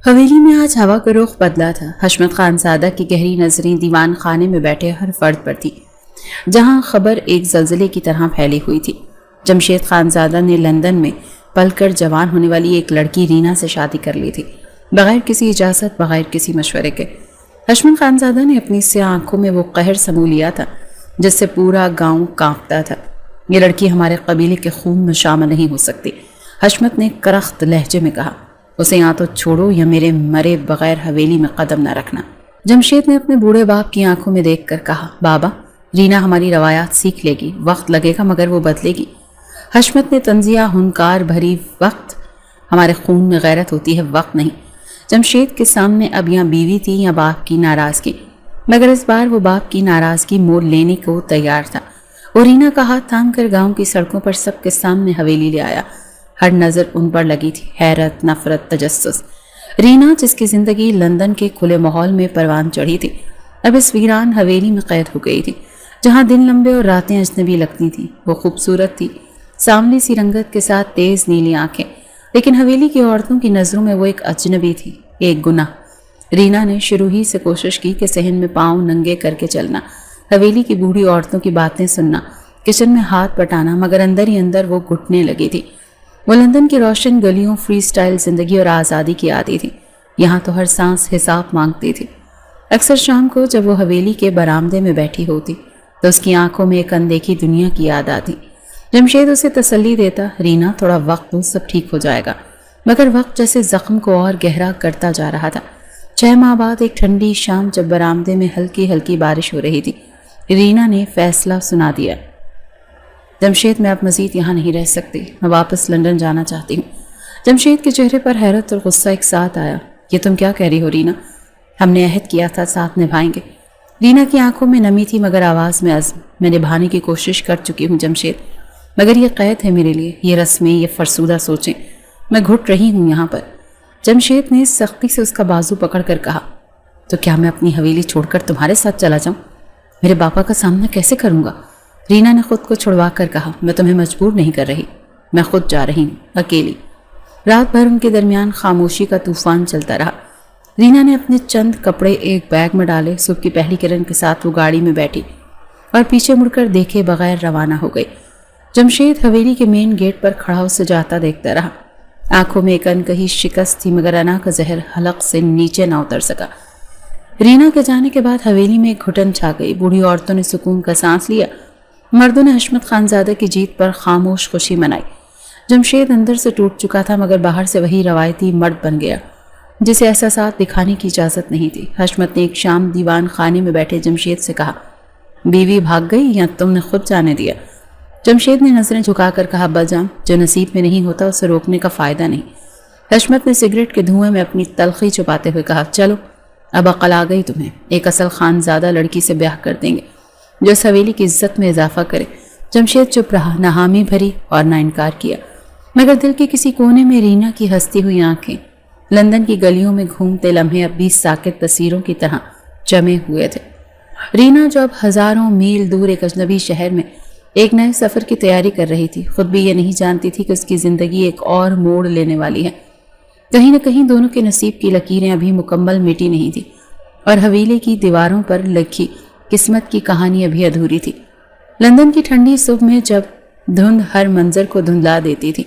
حویلی میں آج ہوا کا رخ بدلا تھا۔ حشمت خانزادہ کی گہری نظریں دیوان خانے میں بیٹھے ہر فرد پر تھی، جہاں خبر ایک زلزلے کی طرح پھیلی ہوئی تھی۔ جمشید خانزادہ نے لندن میں پل کر جوان ہونے والی ایک لڑکی رینا سے شادی کر لی تھی، بغیر کسی اجازت، بغیر کسی مشورے کے۔ حشمت خانزادہ نے اپنی سیاہ آنکھوں میں وہ قہر سمو لیا تھا جس سے پورا گاؤں کانپتا تھا۔ یہ لڑکی ہمارے قبیلے کے خون میں شامل نہیں ہو سکتی، حشمت نے کرخت لہجے میں کہا۔ اسے یا تو چھوڑو یا میرے مرے بغیر حویلی میں قدم نہ رکھنا۔ جمشید نے اپنے بوڑھے باپ کی آنکھوں میں دیکھ کر کہا، بابا، رینا ہماری روایات سیکھ لے گی، وقت لگے گا مگر وہ بدلے گی۔ حشمت نے تنزیہ ہنکار بھری، وقت؟ ہمارے خون میں غیرت ہوتی ہے، وقت نہیں۔ جمشید کے سامنے اب یا بیوی تھی یا باپ کی ناراضگی، مگر اس بار وہ باپ کی ناراضگی مول لینے کو تیار تھا۔ وہ رینا کا ہاتھ تھام کر گاؤں کی سڑکوں پر سب کے سامنے حویلی لے آیا۔ ہر نظر ان پر لگی تھی، حیرت، نفرت، تجسس۔ رینا، جس کی زندگی لندن کے کھلے ماحول میں پروان چڑھی تھی، اب اس ویران حویلی میں قید ہو گئی تھی، جہاں دن لمبے اور راتیں اجنبی لگتی تھیں۔ وہ خوبصورت تھی، سانولی سی رنگت کے ساتھ تیز نیلی آنکھیں، لیکن حویلی کی عورتوں کی نظروں میں وہ ایک اجنبی تھی، ایک گناہ۔ رینا نے شروع ہی سے کوشش کی کہ صحن میں پاؤں ننگے کر کے چلنا، حویلی کی بوڑھی عورتوں کی باتیں سننا، کچن میں ہاتھ پٹانا، مگر اندر ہی اندر وہ گھٹنے لگی تھی۔ وہ لندن کی روشن گلیوں، فری سٹائل زندگی اور آزادی کی عادی تھی۔ یہاں تو ہر سانس حساب مانگتی تھی۔ اکثر شام کو جب وہ حویلی کے برآمدے میں بیٹھی ہوتی تو اس کی آنکھوں میں ایک اندیکھی دنیا کی یاد آتی۔ جمشید اسے تسلی دیتا، رینا، تھوڑا وقت دو، سب ٹھیک ہو جائے گا۔ مگر وقت جیسے زخم کو اور گہرا کرتا جا رہا تھا۔ 6 ماہ بعد ایک ٹھنڈی شام جب برآمدے میں ہلکی ہلکی بارش ہو رہی تھی، رینا نے فیصلہ سنا دیا، جمشید، میں اب مزید یہاں نہیں رہ سکتی، میں واپس لندن جانا چاہتی ہوں۔ جمشید کے چہرے پر حیرت اور غصہ ایک ساتھ آیا۔ یہ تم کیا کہہ رہی ہو رینا؟ ہم نے عہد کیا تھا ساتھ نبھائیں گے۔ رینا کی آنکھوں میں نمی تھی مگر آواز میں عزم۔ میں نبھانے کی کوشش کر چکی ہوں جمشید، مگر یہ قید ہے میرے لیے، یہ رسمیں، یہ فرسودہ سوچیں، میں گھٹ رہی ہوں یہاں پر۔ جمشید نے سختی سے اس کا بازو پکڑ کر کہا، تو کیا میں اپنی حویلی چھوڑ کر تمہارے ساتھ چلا جاؤں؟ میرے باپا کا سامنا کیسے کروں گا؟ رینا نے خود کو چھڑوا کر کہا، میں تمہیں مجبور نہیں کر رہی، میں خود جا رہی ہوں، اکیلی۔ رات بھر ان کے درمیان خاموشی کا طوفان چلتا رہا۔ رینا نے اپنے چند کپڑے ایک بیگ میں ڈالے، صبح کی پہلی کرن کے ساتھ وہ گاڑی میں بیٹھی اور پیچھے مڑ کر دیکھے بغیر روانہ ہو گئی۔ جمشید حویلی کے مین گیٹ پر کھڑا اسے جاتا دیکھتا رہا۔ آنکھوں میں ایک انکہی شکست تھی مگر انا کا زہر حلق سے نیچے نہ اتر سکا۔ رینا کے جانے کے بعد حویلی میں ایک گھٹن چھا گئی۔ بوڑھی عورتوں نے سکون کا سانس لیا، مردوں نے حشمت خانزادہ کی جیت پر خاموش خوشی منائی۔ جمشید اندر سے ٹوٹ چکا تھا مگر باہر سے وہی روایتی مرد بن گیا جسے احساسات دکھانے کی اجازت نہیں تھی۔ حشمت نے ایک شام دیوان خانے میں بیٹھے جمشید سے کہا، بیوی بھاگ گئی یا تم نے خود جانے دیا؟ جمشید نے نظریں جھکا کر کہا، ابا جان، جو نصیب میں نہیں ہوتا اسے روکنے کا فائدہ نہیں۔ حشمت نے سگریٹ کے دھوئیں میں اپنی تلخی چھپاتے ہوئے کہا، چلو اب عقل آ گئی تمہیں، ایک اصل خانزادہ لڑکی سے بیاہ کر دیں گے جو اس حویلی کی عزت میں اضافہ کرے۔ جمشید چپ رہا، نہ حامی بھری اور نہ انکار کیا، مگر دل کے کسی کونے میں رینا کی ہستی ہوئی آنکھیں لندن کی گلیوں میں گھومتے لمحے اب بھی ساکت تصویروں کی طرح جمے ہوئے تھے۔ رینا جو اب ہزاروں میل دور ایک اجنبی شہر میں ایک نئے سفر کی تیاری کر رہی تھی، خود بھی یہ نہیں جانتی تھی کہ اس کی زندگی ایک اور موڑ لینے والی ہے۔ کہیں نہ کہیں دونوں کے نصیب کی لکیریں ابھی مکمل مٹی نہیں تھی اور حویلی کی دیواروں پر لکھی قسمت کی کہانی ابھی ادھوری تھی۔ لندن کی ٹھنڈی صبح میں جب دھند ہر منظر کو دھندلا دیتی تھی،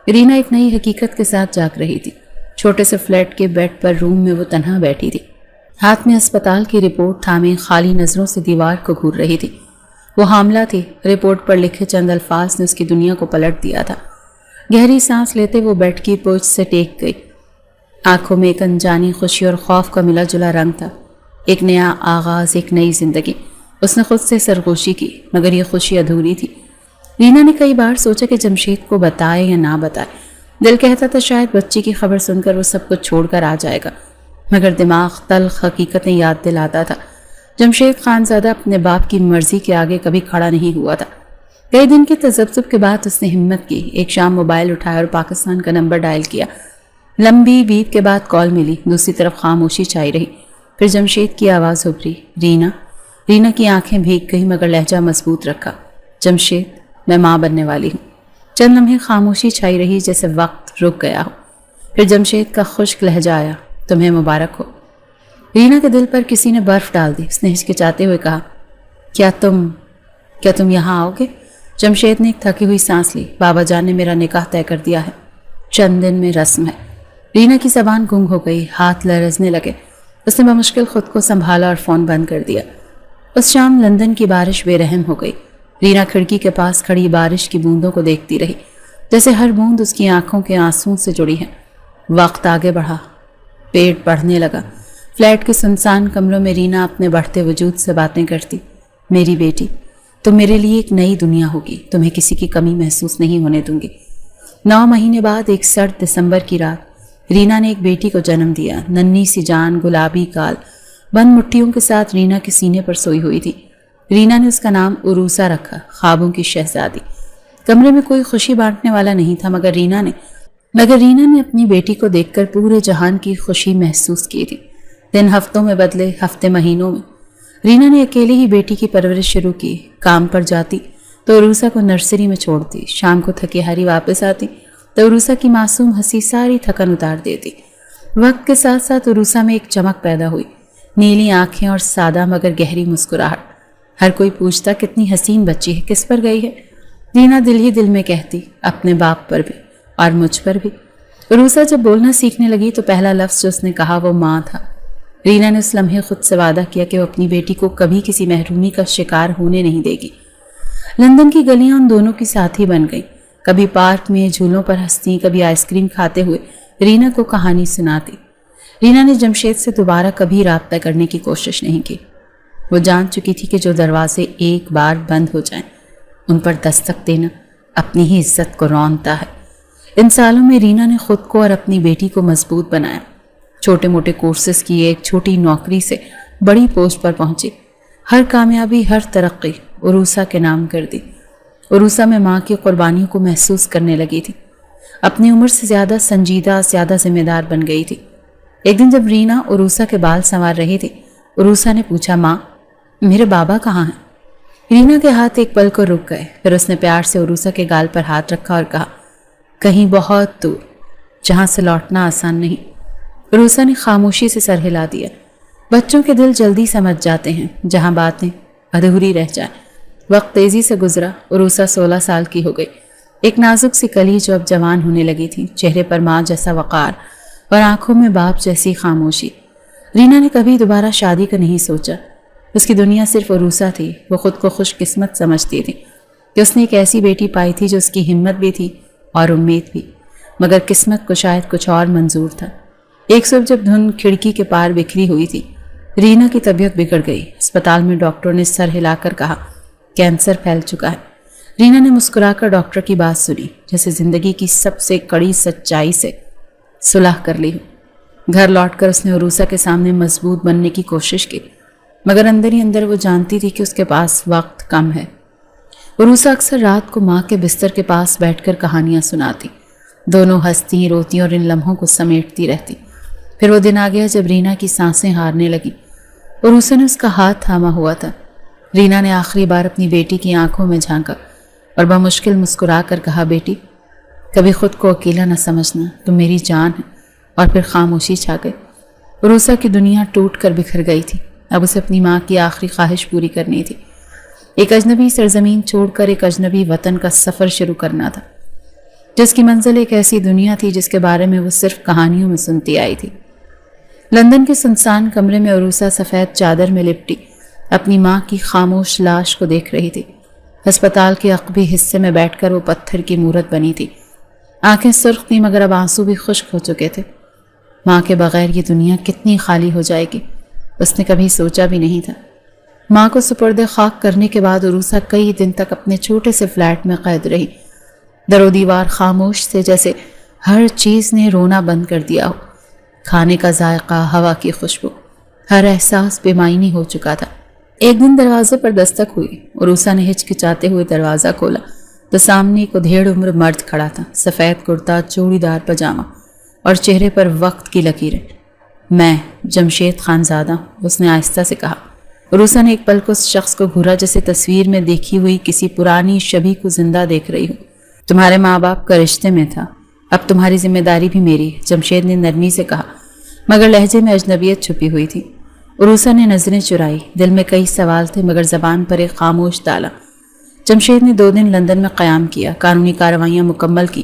رینا ایک نئی حقیقت کے ساتھ جاگ رہی تھی۔ چھوٹے سے فلیٹ کے بیڈ پر روم میں وہ تنہا بیٹھی تھی، ہاتھ میں اسپتال کی رپورٹ تھامے خالی نظروں سے دیوار کو گھور رہی تھی۔ وہ حاملہ تھی، رپورٹ پر لکھے چند الفاظ نے اس کی دنیا کو پلٹ دیا تھا۔ گہری سانس لیتے وہ بیڈ کی پوچھ سے ٹیک گئی، آنکھوں میں ایک انجانی خوشی اور خوف کا ملا جلا رنگ تھا۔ ایک نیا آغاز، ایک نئی زندگی۔ اس نے خود سے سرگوشی کی مگر یہ خوشی ادھوری تھی۔ رینا نے کئی بار سوچا کہ جمشید کو بتائے یا نہ بتائے۔ دل کہتا تھا شاید بچی کی خبر سن کر وہ سب کچھ چھوڑ کر آ جائے گا، مگر دماغ تلخ حقیقتیں یاد دلاتا تھا۔ جمشید خانزادہ اپنے باپ کی مرضی کے آگے کبھی کھڑا نہیں ہوا تھا۔ کئی دن کے تذبذب کے بعد اس نے ہمت کی، ایک شام موبائل اٹھایا اور پاکستان کا نمبر ڈائل کیا۔ لمبی بیپ کے بعد کال ملی، دوسری طرف خاموشی چھائی رہی۔ پھر جمشید کی آواز ابھری، رینا۔ رینا کی آنکھیں بھیگ گئی مگر لہجہ مضبوط رکھا، جمشید، میں ماں بننے والی ہوں۔ چند لمحے خاموشی چھائی رہی جیسے وقت رک گیا ہو۔ پھر جمشید کا خشک لہجہ آیا، تمہیں مبارک ہو۔ رینا کے دل پر کسی نے برف ڈال دی۔ اس نے ہچکچاتے ہوئے کہا، کیا تم یہاں آؤ گے؟ جمشید نے ایک تھکی ہوئی سانس لی۔ بابا جان نے میرا نکاح طے کر دیا ہے، چند دن میں رسم ہے۔ رینا کی زبان گنگ ہو گئی، ہاتھ لرزنے لگے۔ اس نے بمشکل خود کو سنبھالا اور فون بند کر دیا۔ اس شام لندن کی بارش بے رحم ہو گئی۔ رینا کھڑکی کے پاس کھڑی بارش کی بوندوں کو دیکھتی رہی، جیسے ہر بوند اس کی آنکھوں کے آنسوں سے جڑی ہے۔ وقت آگے بڑھا، پیٹ بڑھنے لگا۔ فلیٹ کے سنسان کمروں میں رینا اپنے بڑھتے وجود سے باتیں کرتی۔ میری بیٹی، تم میرے لیے ایک نئی دنیا ہوگی، تمہیں کسی کی کمی محسوس نہیں ہونے دوں گی۔ 9 مہینے بعد ایک سرد دسمبر کی رات رینا نے ایک بیٹی کو جنم دیا۔ ننھی سی جان گلابی گال بند مٹھیوں کے ساتھ رینا کے سینے پر سوئی ہوئی تھی۔ رینا نے اس کا نام عروسہ رکھا، خوابوں کی شہزادی۔ کمرے میں کوئی خوشی بانٹنے والا نہیں تھا مگر رینا نے اپنی بیٹی کو دیکھ کر پورے جہان کی خوشی محسوس کی تھی۔ دن ہفتوں میں بدلے، ہفتے مہینوں میں۔ رینا نے اکیلے ہی بیٹی کی پرورش شروع کی۔ کام پر جاتی تو عروسہ کو نرسری میں چھوڑتی، شام کو تھکی ہاری واپس آتی تو عروسہ کی معصوم ہنسی ساری تھکن اتار دیتی۔ وقت کے ساتھ ساتھ عروسہ میں ایک چمک پیدا ہوئی، نیلی آنکھیں اور سادہ مگر گہری مسکراہٹ۔ ہر کوئی پوچھتا کتنی حسین بچی ہے، کس پر گئی ہے؟ رینا دل ہی دل میں کہتی، اپنے باپ پر بھی اور مجھ پر بھی۔ عروسہ جب بولنا سیکھنے لگی تو پہلا لفظ جو اس نے کہا وہ ماں تھا۔ رینا نے اس لمحے خود سے وعدہ کیا کہ وہ اپنی بیٹی کو کبھی کسی محرومی کا شکار ہونے نہیں دے گی۔ لندن کی گلیاں ان دونوں کی ساتھی بن گئیں۔ کبھی پارک میں جھولوں پر ہنستی، کبھی آئس کریم کھاتے ہوئے رینا کو کہانی سناتی۔ رینا نے جمشید سے دوبارہ کبھی رابطہ کرنے کی کوشش نہیں کی۔ وہ جان چکی تھی کہ جو دروازے ایک بار بند ہو جائیں ان پر دستک دینا اپنی ہی عزت کو رونتا ہے۔ ان سالوں میں رینا نے خود کو اور اپنی بیٹی کو مضبوط بنایا۔ چھوٹے موٹے کورسز کی، ایک چھوٹی نوکری سے بڑی پوسٹ پر پہنچی۔ ہر کامیابی، ہر ترقی عروسہ کے نام کر دی۔ عروسہ میں ماں کی قربانیوں کو محسوس کرنے لگی تھی۔ اپنی عمر سے زیادہ سنجیدہ، زیادہ ذمہ دار بن گئی تھی۔ ایک دن جب رینا عروسہ کے بال سنوار رہی تھی، عروسہ نے پوچھا، ماں میرے بابا کہاں ہیں؟ رینا کے ہاتھ ایک پل کو رک گئے، پھر اس نے پیار سے عروسہ کے گال پر ہاتھ رکھا اور کہا، کہیں بہت دور، جہاں سے لوٹنا آسان نہیں۔ عروسہ نے خاموشی سے سر ہلا دیا۔ بچوں کے دل جلدی سمجھ جاتے ہیں جہاں باتیں ادھوری رہ جائیں۔ وقت تیزی سے گزرا۔ عروسہ 16 سال کی ہو گئی، ایک نازک سی کلی جو اب جوان ہونے لگی تھی، چہرے پر ماں جیسا وقار اور آنکھوں میں باپ جیسی خاموشی۔ رینا نے کبھی دوبارہ شادی کا نہیں سوچا۔ اس کی دنیا صرف عروسہ تھی۔ وہ خود کو خوش قسمت سمجھتی تھی کہ اس نے ایک ایسی بیٹی پائی تھی جو اس کی ہمت بھی تھی اور امید بھی، مگر قسمت کو شاید کچھ اور منظور تھا۔ ایک صبح جب دھند کھڑکی کے پار بکھری ہوئی تھی، رینا کی طبیعت بگڑ گئی۔ اسپتال میں ڈاکٹر نے سر ہلا کر کہا، کینسر پھیل چکا ہے۔ رینا نے مسکرا کر ڈاکٹر کی بات سنی، جیسے زندگی کی سب سے کڑی سچائی سے صلح کر لی ہو۔ گھر لوٹ کر اس نے عروسہ کے سامنے مضبوط بننے کی کوشش کی، مگر اندر ہی اندر وہ جانتی تھی کہ اس کے پاس وقت کم ہے۔ عروسہ اکثر رات کو ماں کے بستر کے پاس بیٹھ کر کہانیاں سناتی۔ دونوں ہنستی، روتی اور ان لمحوں کو سمیٹتی رہتی۔ پھر وہ دن آ گیا جب رینا کی سانسیں ہارنے لگی۔ عروسہ نے اس کا ہاتھ تھاما ہوا تھا۔ رینا نے آخری بار اپنی بیٹی کی آنکھوں میں جھانکا اور بمشکل مسکرا کر کہا، بیٹی کبھی خود کو اکیلا نہ سمجھنا، تم میری جان ہے۔ اور پھر خاموشی چھا گئی۔ عروسہ کی دنیا ٹوٹ کر بکھر گئی تھی۔ اب اسے اپنی ماں کی آخری خواہش پوری کرنی تھی۔ ایک اجنبی سرزمین چھوڑ کر ایک اجنبی وطن کا سفر شروع کرنا تھا، جس کی منزل ایک ایسی دنیا تھی جس کے بارے میں وہ صرف کہانیوں میں سنتی آئی تھی۔ لندن کے سنسان کمرے میں عروسہ سفید چادر میں لپٹی اپنی ماں کی خاموش لاش کو دیکھ رہی تھی۔ ہسپتال کے عقبی حصے میں بیٹھ کر وہ پتھر کی مورت بنی تھی۔ آنکھیں سرخ تھیں مگر اب آنسو بھی خشک ہو چکے تھے۔ ماں کے بغیر یہ دنیا کتنی خالی ہو جائے گی، اس نے کبھی سوچا بھی نہیں تھا۔ ماں کو سپرد خاک کرنے کے بعد عروسہ کئی دن تک اپنے چھوٹے سے فلیٹ میں قید رہی۔ در و دیوار خاموش سے، جیسے ہر چیز نے رونا بند کر دیا ہو۔ کھانے کا ذائقہ، ہوا کی خوشبو، ہر احساس بے معنی ہو چکا تھا۔ ایک دن دروازے پر دستک ہوئی۔ عروسہ نے ہچکچاتے ہوئے دروازہ کھولا تو سامنے ایک ادھیڑ عمر مرد کھڑا تھا، سفید کرتا، چوڑی دار پاجامہ اور چہرے پر وقت کی لکیریں۔ میں جمشید خانزادہ ہوں، اس نے آہستہ سے کہا۔ عروسہ نے ایک پل کو اس شخص کو گھورا جیسے تصویر میں دیکھی ہوئی کسی پرانی شبیہ کو زندہ دیکھ رہی ہوں۔ تمہارے ماں باپ کا رشتے میں تھا، اب تمہاری ذمہ داری بھی میری، جمشید نے نرمی سے کہا۔ مگر لہجے میں اجنبیت چھپی ہوئی تھی۔ عروسہ نے نظریں چرائی، دل میں کئی سوال تھے مگر زبان پر ایک خاموش تالا۔ جمشید نے 2 دن لندن میں قیام کیا، قانونی کارروائیاں مکمل کی،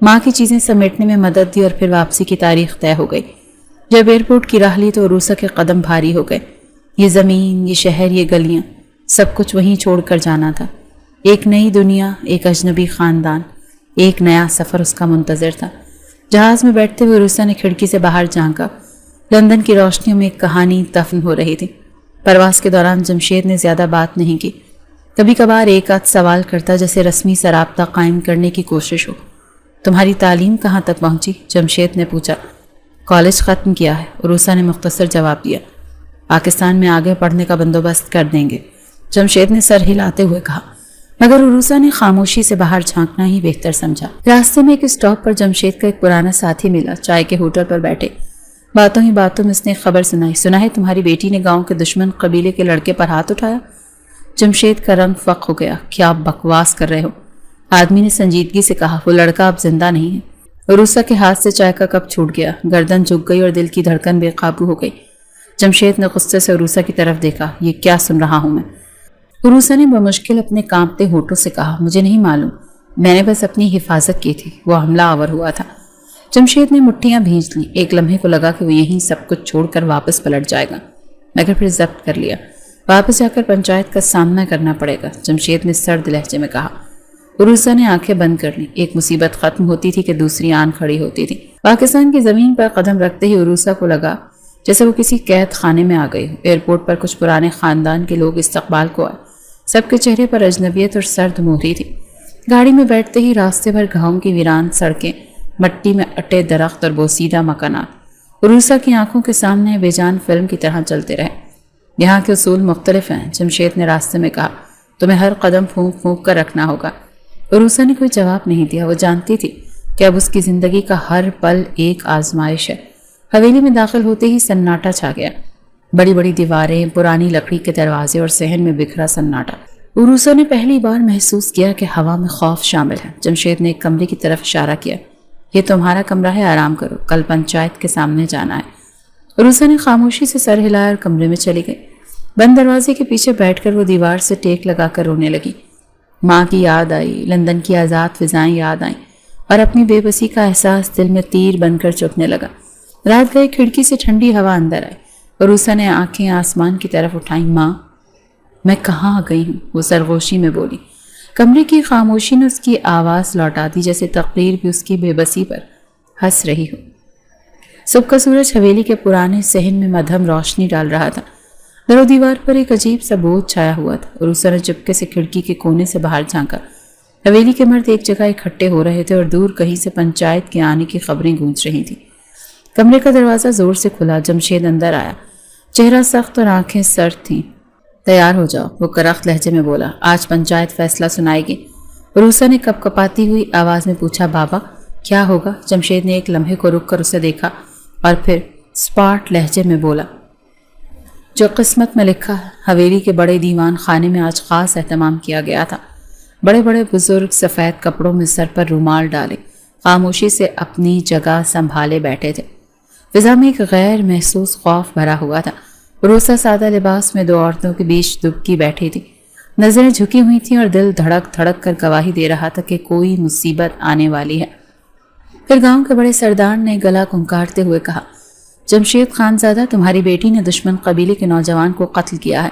ماں کی چیزیں سمیٹنے میں مدد دی اور پھر واپسی کی تاریخ طے ہو گئی۔ جب ایئرپورٹ کی راہ لی تو عروسہ کے قدم بھاری ہو گئے۔ یہ زمین، یہ شہر، یہ گلیاں، سب کچھ وہیں چھوڑ کر جانا تھا۔ ایک نئی دنیا، ایک اجنبی خاندان، ایک نیا سفر اس کا منتظر تھا۔ جہاز میں بیٹھتے ہوئے عروسہ نے کھڑکی سے باہر جھانکا۔ لندن کی روشنیوں میں ایک کہانی دفن ہو رہی تھی۔ پرواز کے دوران جمشید نے زیادہ بات نہیں کی، کبھی کبھار ایک آدھ سوال کرتا جیسے رسمی سے رابطہ قائم کرنے کی کوشش ہو۔ تمہاری تعلیم کہاں تک پہنچی؟ جمشید نے پوچھا۔ کالج ختم کیا ہے، عروسہ نے مختصر جواب دیا۔ پاکستان میں آگے پڑھنے کا بندوبست کر دیں گے، جمشید نے سر ہلاتے ہوئے کہا، مگر عروسہ نے خاموشی سے باہر جھانکنا ہی بہتر سمجھا۔ راستے میں ایک اسٹاپ پر جمشید کا ایک پرانا ساتھی ملا، چائے کے ہوٹل پر بیٹھے۔ باتوں ہی باتوں میں اس نے خبر سنائی، سنا ہے تمہاری بیٹی نے گاؤں کے دشمن قبیلے کے لڑکے پر ہاتھ اٹھایا؟ جمشید کا رنگ فق ہو گیا۔ کیا آپ بکواس کر رہے ہو؟ آدمی نے سنجیدگی سے کہا، وہ لڑکا اب زندہ نہیں ہے۔ عروسہ کے ہاتھ سے چائے کا کپ چھوٹ گیا، گردن جھک گئی اور دل کی دھڑکن بے قابو ہو گئی۔ جمشید نے غصے سے عروسہ کی طرف دیکھا، یہ کیا سن رہا ہوں میں؟ عروسہ نے بمشکل اپنے کانپتے ہونٹوں سے کہا، مجھے نہیں معلوم، میں نے بس اپنی حفاظت کی تھی، وہ حملہ آور ہوا تھا۔ جمشید نے مٹھیاں بھینچ لیں، ایک لمحے کو لگا کہ وہ یہیں سب کچھ چھوڑ کر واپس پلٹ جائے گا، مگر پھر ضبط کر لیا، واپس جا کر پنچایت کا سامنا کرنا پڑے گا۔ جمشید نے سرد لہجے میں کہا۔ عروسہ نے آنکھیں بند کر لیں، ایک مصیبت ختم ہوتی تھی کہ دوسری آن کھڑی ہوتی تھی۔ پاکستان کی زمین پر قدم رکھتے ہی عروسہ کو لگا جیسے وہ کسی قید خانے میں آ گئی ہو۔ ایئرپورٹ پر کچھ پرانے خاندان کے لوگ استقبال کو آئے، سب کے چہرے پر اجنبیت اور سرد مہری تھی۔ گاڑی میں بیٹھتے ہی راستے بھر گاؤں کی ویران سڑکیں، مٹی میں اٹے درخت اور بوسیدہ مکانات عروسہ کی آنکھوں کے سامنے بے جان فلم کی طرح چلتے رہے۔ یہاں کے اصول مختلف ہیں، جمشید نے راستے میں کہا، تمہیں ہر قدم پھونک پھونک کر رکھنا ہوگا۔ عروسہ نے کوئی جواب نہیں دیا، وہ جانتی تھی کہ اب اس کی زندگی کا ہر پل ایک آزمائش ہے۔ حویلی میں داخل ہوتے ہی سناٹا چھا گیا، بڑی بڑی دیواریں، پرانی لکڑی کے دروازے اور صحن میں بکھرا سناٹا۔ عروسہ نے پہلی بار محسوس کیا کہ ہوا میں خوف شامل ہے۔ جمشید نے ایک کمرے کی طرف اشارہ کیا، یہ تمہارا کمرہ ہے، آرام کرو، کل پنچایت کے سامنے جانا ہے۔ عروسہ نے خاموشی سے سر ہلایا اور کمرے میں چلی گئی۔ بند دروازے کے پیچھے بیٹھ کر وہ دیوار سے ٹیک لگا کر رونے لگی۔ ماں کی یاد آئی، لندن کی آزاد فضائیں یاد آئیں اور اپنی بے بسی کا احساس دل میں تیر بن کر چبھنے لگا۔ رات گئے کھڑکی سے ٹھنڈی ہوا اندر آئی۔ عروسہ نے آنکھیں آسمان کی طرف اٹھائیں۔ ماں، میں کہاں آ گئی ہوں؟ وہ سرگوشی میں بولی۔ کمرے کی خاموشی نے اس کی آواز لوٹا دی، جیسے تقدیر بھی اس کی بے بسی پر ہنس رہی ہو۔ صبح کا سورج حویلی کے پرانے صحن میں مدھم روشنی ڈال رہا تھا۔ در و دیوار پر ایک عجیب سا بوجھ چھایا ہوا تھا۔ عروسہ نے چپکے سے کھڑکی کے کونے سے باہر جھانکا۔ حویلی کے مرد ایک جگہ اکٹھے ہو رہے تھے اور دور کہیں سے پنچایت کے آنے کی خبریں گونج رہی تھیں۔ کمرے کا دروازہ زور سے کھلا، جمشید اندر آیا، چہرہ سخت اور آنکھیں سرد تھیں۔ تیار ہو جاؤ، وہ کرخت لہجے میں بولا، آج پنچایت فیصلہ سنائے گی۔ عروسہ نے کپ کپاتی ہوئی آواز میں پوچھا، بابا کیا ہوگا؟ جمشید نے ایک لمحے کو رک کر اسے دیکھا اور پھر سپاٹ لہجے میں بولا، جو قسمت میں لکھا ہے۔ حویلی کے بڑے دیوان خانے میں آج خاص اہتمام کیا گیا تھا۔ بڑے بڑے بزرگ سفید کپڑوں میں سر پر رومال ڈالے خاموشی سے اپنی جگہ سنبھالے بیٹھے تھے۔ فضا میں ایک غیر محسوس خوف بھرا ہوا تھا۔ عروسہ سادہ لباس میں 2 عورتوں کے بیچ دبکی بیٹھی تھی، نظریں جھکی ہوئی تھیں اور دل دھڑک دھڑک کر گواہی دے رہا تھا کہ کوئی مصیبت آنے والی ہے۔ پھر گاؤں کے بڑے سردار نے گلا کھنکارتے ہوئے کہا، جمشید خانزادہ، تمہاری بیٹی نے دشمن قبیلے کے نوجوان کو قتل کیا ہے۔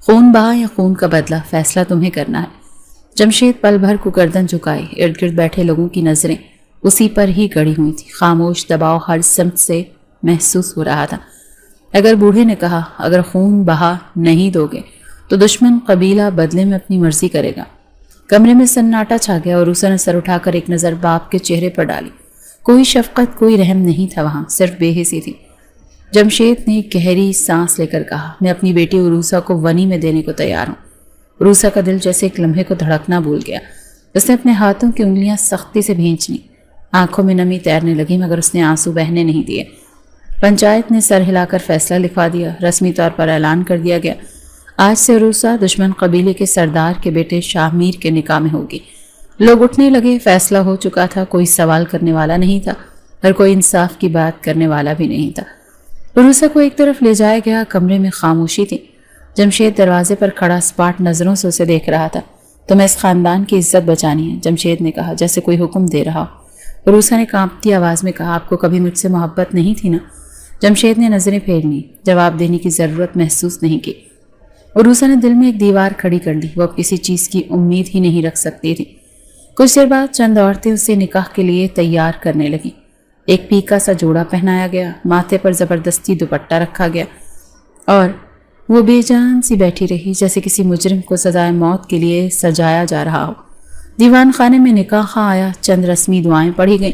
خون بہا یا خون کا بدلہ، فیصلہ تمہیں کرنا ہے۔ جمشید پل بھر کو گردن جھکائی، ارد گرد بیٹھے لوگوں کی نظریں اسی پر ہی گڑی ہوئی تھی۔ خاموش دباؤ ہر سمت سے محسوس ہو رہا تھا۔ اگر بوڑھے نے کہا، اگر خون بہا نہیں دو گے تو دشمن قبیلہ بدلے میں اپنی مرضی کرے گا۔ کمرے میں سناٹا چھا گیا اور عروسہ نے سر اٹھا کر ایک نظر باپ کے چہرے پر ڈالی۔ کوئی شفقت، کوئی رحم نہیں تھا وہاں، صرف بے حسی تھی۔ جمشید نے گہری سانس لے کر کہا، میں اپنی بیٹی عروسہ کو ونی میں دینے کو تیار ہوں۔ عروسہ کا دل جیسے ایک لمحے کو دھڑکنا بھول گیا۔ اس نے اپنے ہاتھوں کی انگلیاں سختی سے بھینچ لیں، آنکھوں میں نمی تیرنے لگی مگر اس نے آنسو بہنے نہیں دیے۔ پنچایت نے سر ہلا کر فیصلہ لکھوا دیا، رسمی طور پر اعلان کر دیا گیا، آج سے عروسہ دشمن قبیلے کے سردار کے بیٹے شاہ میر کے نکاح میں ہوگی۔ لوگ اٹھنے لگے، فیصلہ ہو چکا تھا، کوئی سوال کرنے والا نہیں تھا اور کوئی انصاف کی بات کرنے والا بھی نہیں تھا۔ عروسہ کو ایک طرف لے جایا گیا۔ کمرے میں خاموشی تھی۔ جمشید دروازے پر کھڑا اسپاٹ نظروں سے اسے دیکھ رہا تھا۔ تمہیں اس خاندان کی عزت بچانی ہے، جمشید نے کہا جیسے کوئی حکم دے رہا ہو۔ عروسہ نے کانپتی آواز میں کہا، آپ کو کبھی مجھ سے محبت نہیں تھی نا؟ جمشید نے نظریں پھیر لیں، جواب دینے کی ضرورت محسوس نہیں کی۔ عروسہ نے دل میں ایک دیوار کھڑی کر لی۔ وہ اب کسی چیز کی امید ہی نہیں رکھ سکتی تھی۔ کچھ دیر بعد چند عورتیں اسے نکاح کے لیے تیار کرنے لگیں۔ ایک پیکا سا جوڑا پہنایا گیا، ماتھے پر زبردستی دوپٹہ رکھا گیا اور وہ بے جان سی بیٹھی رہی جیسے کسی مجرم کو سزائے موت کے لیے سجایا جا رہا ہو۔ دیوان خانے میں نکاح خواہ آیا، چند رسمی دعائیں پڑھی گئیں۔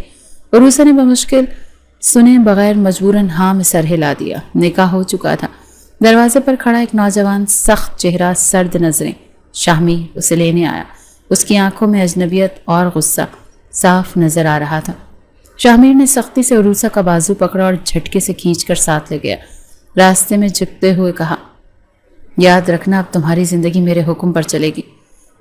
عروسہ نے بمشکل سنے بغیر مجبوراً ہاں میں سر ہلا دیا۔ نکاح ہو چکا تھا۔ دروازے پر کھڑا ایک نوجوان، سخت چہرہ، سرد نظریں، شاہمیر اسے لینے آیا۔ اس کی آنکھوں میں اجنبیت اور غصہ صاف نظر آ رہا تھا۔ شاہمیر نے سختی سے عروسہ کا بازو پکڑا اور جھٹکے سے کھینچ کر ساتھ لے گیا۔ راستے میں جھکتے ہوئے کہا، یاد رکھنا اب تمہاری زندگی میرے حکم پر چلے گی۔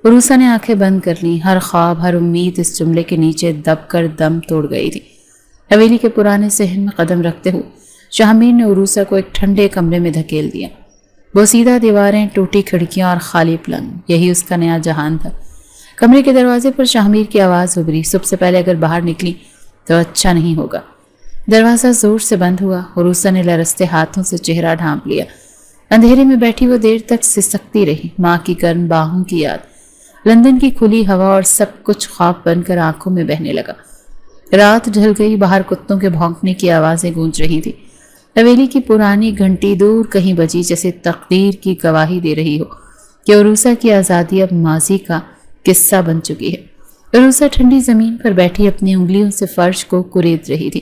عروسہ نے آنکھیں بند کر لیں۔ ہر خواب، ہر امید اس جملے کے نیچے دب کر دم توڑ گئی تھی۔ حویلی کے پرانے صحن میں قدم رکھتے ہوئے شاہمیر نے عروسہ کو ایک ٹھنڈے کمرے میں دھکیل دیا۔ بوسیدہ دیواریں، ٹوٹی کھڑکیاں اور خالی پلنگ، یہی اس کا نیا جہان تھا۔ کمرے کے دروازے پر شاہمیر کی آواز ابھری، صبح سے پہلے اگر باہر نکلی تو اچھا نہیں ہوگا۔ دروازہ زور سے بند ہوا۔ عروسہ نے لرزتے ہاتھوں سے چہرہ ڈھانپ لیا۔ اندھیرے میں بیٹھی وہ دیر تک سسکتی رہی، ماں کی گرم باہوں کی یاد، لندن کی کھلی ہوا اور سب کچھ خواب بن کر آنکھوں میں بہنے لگا۔ رات ڈھل گئی، باہر کتوں کے بھونکنے کی آوازیں گونج رہی تھی۔ حویلی کی پرانی گھنٹی دور کہیں بجی جیسے تقدیر کی گواہی دے رہی ہو کہ عروسہ کی آزادی اب ماضی کا قصہ بن چکی ہے۔ عروسہ ٹھنڈی زمین پر بیٹھی اپنی انگلیوں سے فرش کو کرید رہی تھی۔